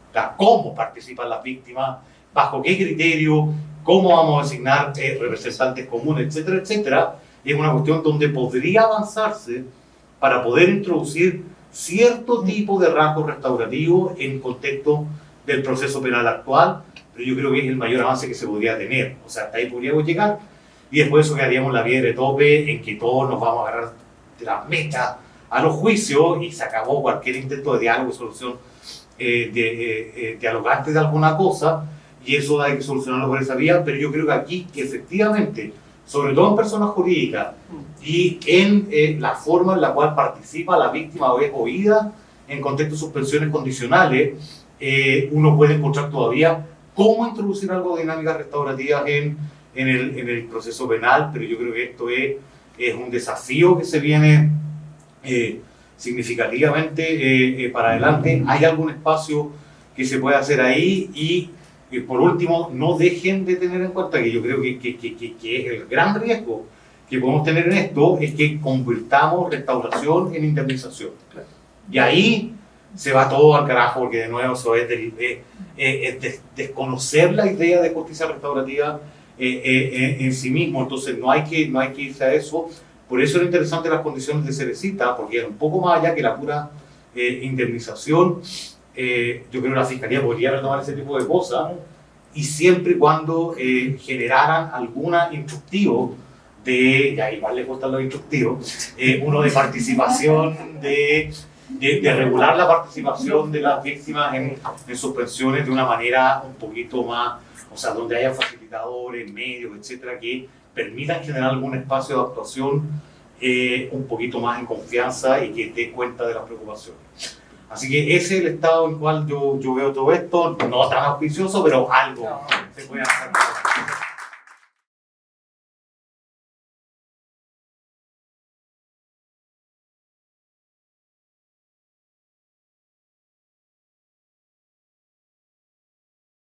O sea, ¿cómo participan las víctimas? ¿Bajo qué criterio? ¿Cómo vamos a designar representantes comunes? Etcétera, etcétera. Es una cuestión donde podría avanzarse para poder introducir cierto tipo de rasgos restaurativos en el contexto del proceso penal actual, pero yo creo que es el mayor avance que se podría tener. O sea, hasta ahí podríamos llegar, y después eso quedaríamos la vía de tope en que todos nos vamos a agarrar de la mecha a los juicios y se acabó cualquier intento de diálogo y solución dialogante de alguna cosa, y eso hay que solucionarlo por esa vía. Pero yo creo que aquí, que efectivamente, sobre todo en personas jurídicas y en la forma en la cual participa la víctima o es oída en contexto de suspensiones condicionales, uno puede encontrar todavía cómo introducir algo de dinámicas restaurativas en el proceso penal. Pero yo creo que esto es un desafío que se viene significativamente para adelante. Hay algún espacio que se puede hacer ahí, y por último, no dejen de tener en cuenta que yo creo que es el gran riesgo que podemos tener en esto, es que convirtamos restauración en indemnización. Y ahí se va todo al carajo, porque de nuevo eso es desconocer la idea de justicia restaurativa en sí mismo. Entonces no hay que irse a eso. Por eso era interesante las condiciones de Cerecita, porque era un poco más allá que la pura indemnización. Yo creo que la Fiscalía podría retomar ese tipo de cosas, y siempre y cuando generaran algún instructivo ya igual le gustan los instructivos, uno de participación, de regular la participación de las víctimas en suspensiones de una manera un poquito más, o sea, donde haya facilitadores, medios, etcétera, que permitan generar algún espacio de actuación un poquito más en confianza y que dé cuenta de las preocupaciones. Así que ese es el estado en el cual yo veo todo esto, no tan auspicioso, pero algo se puede hacer.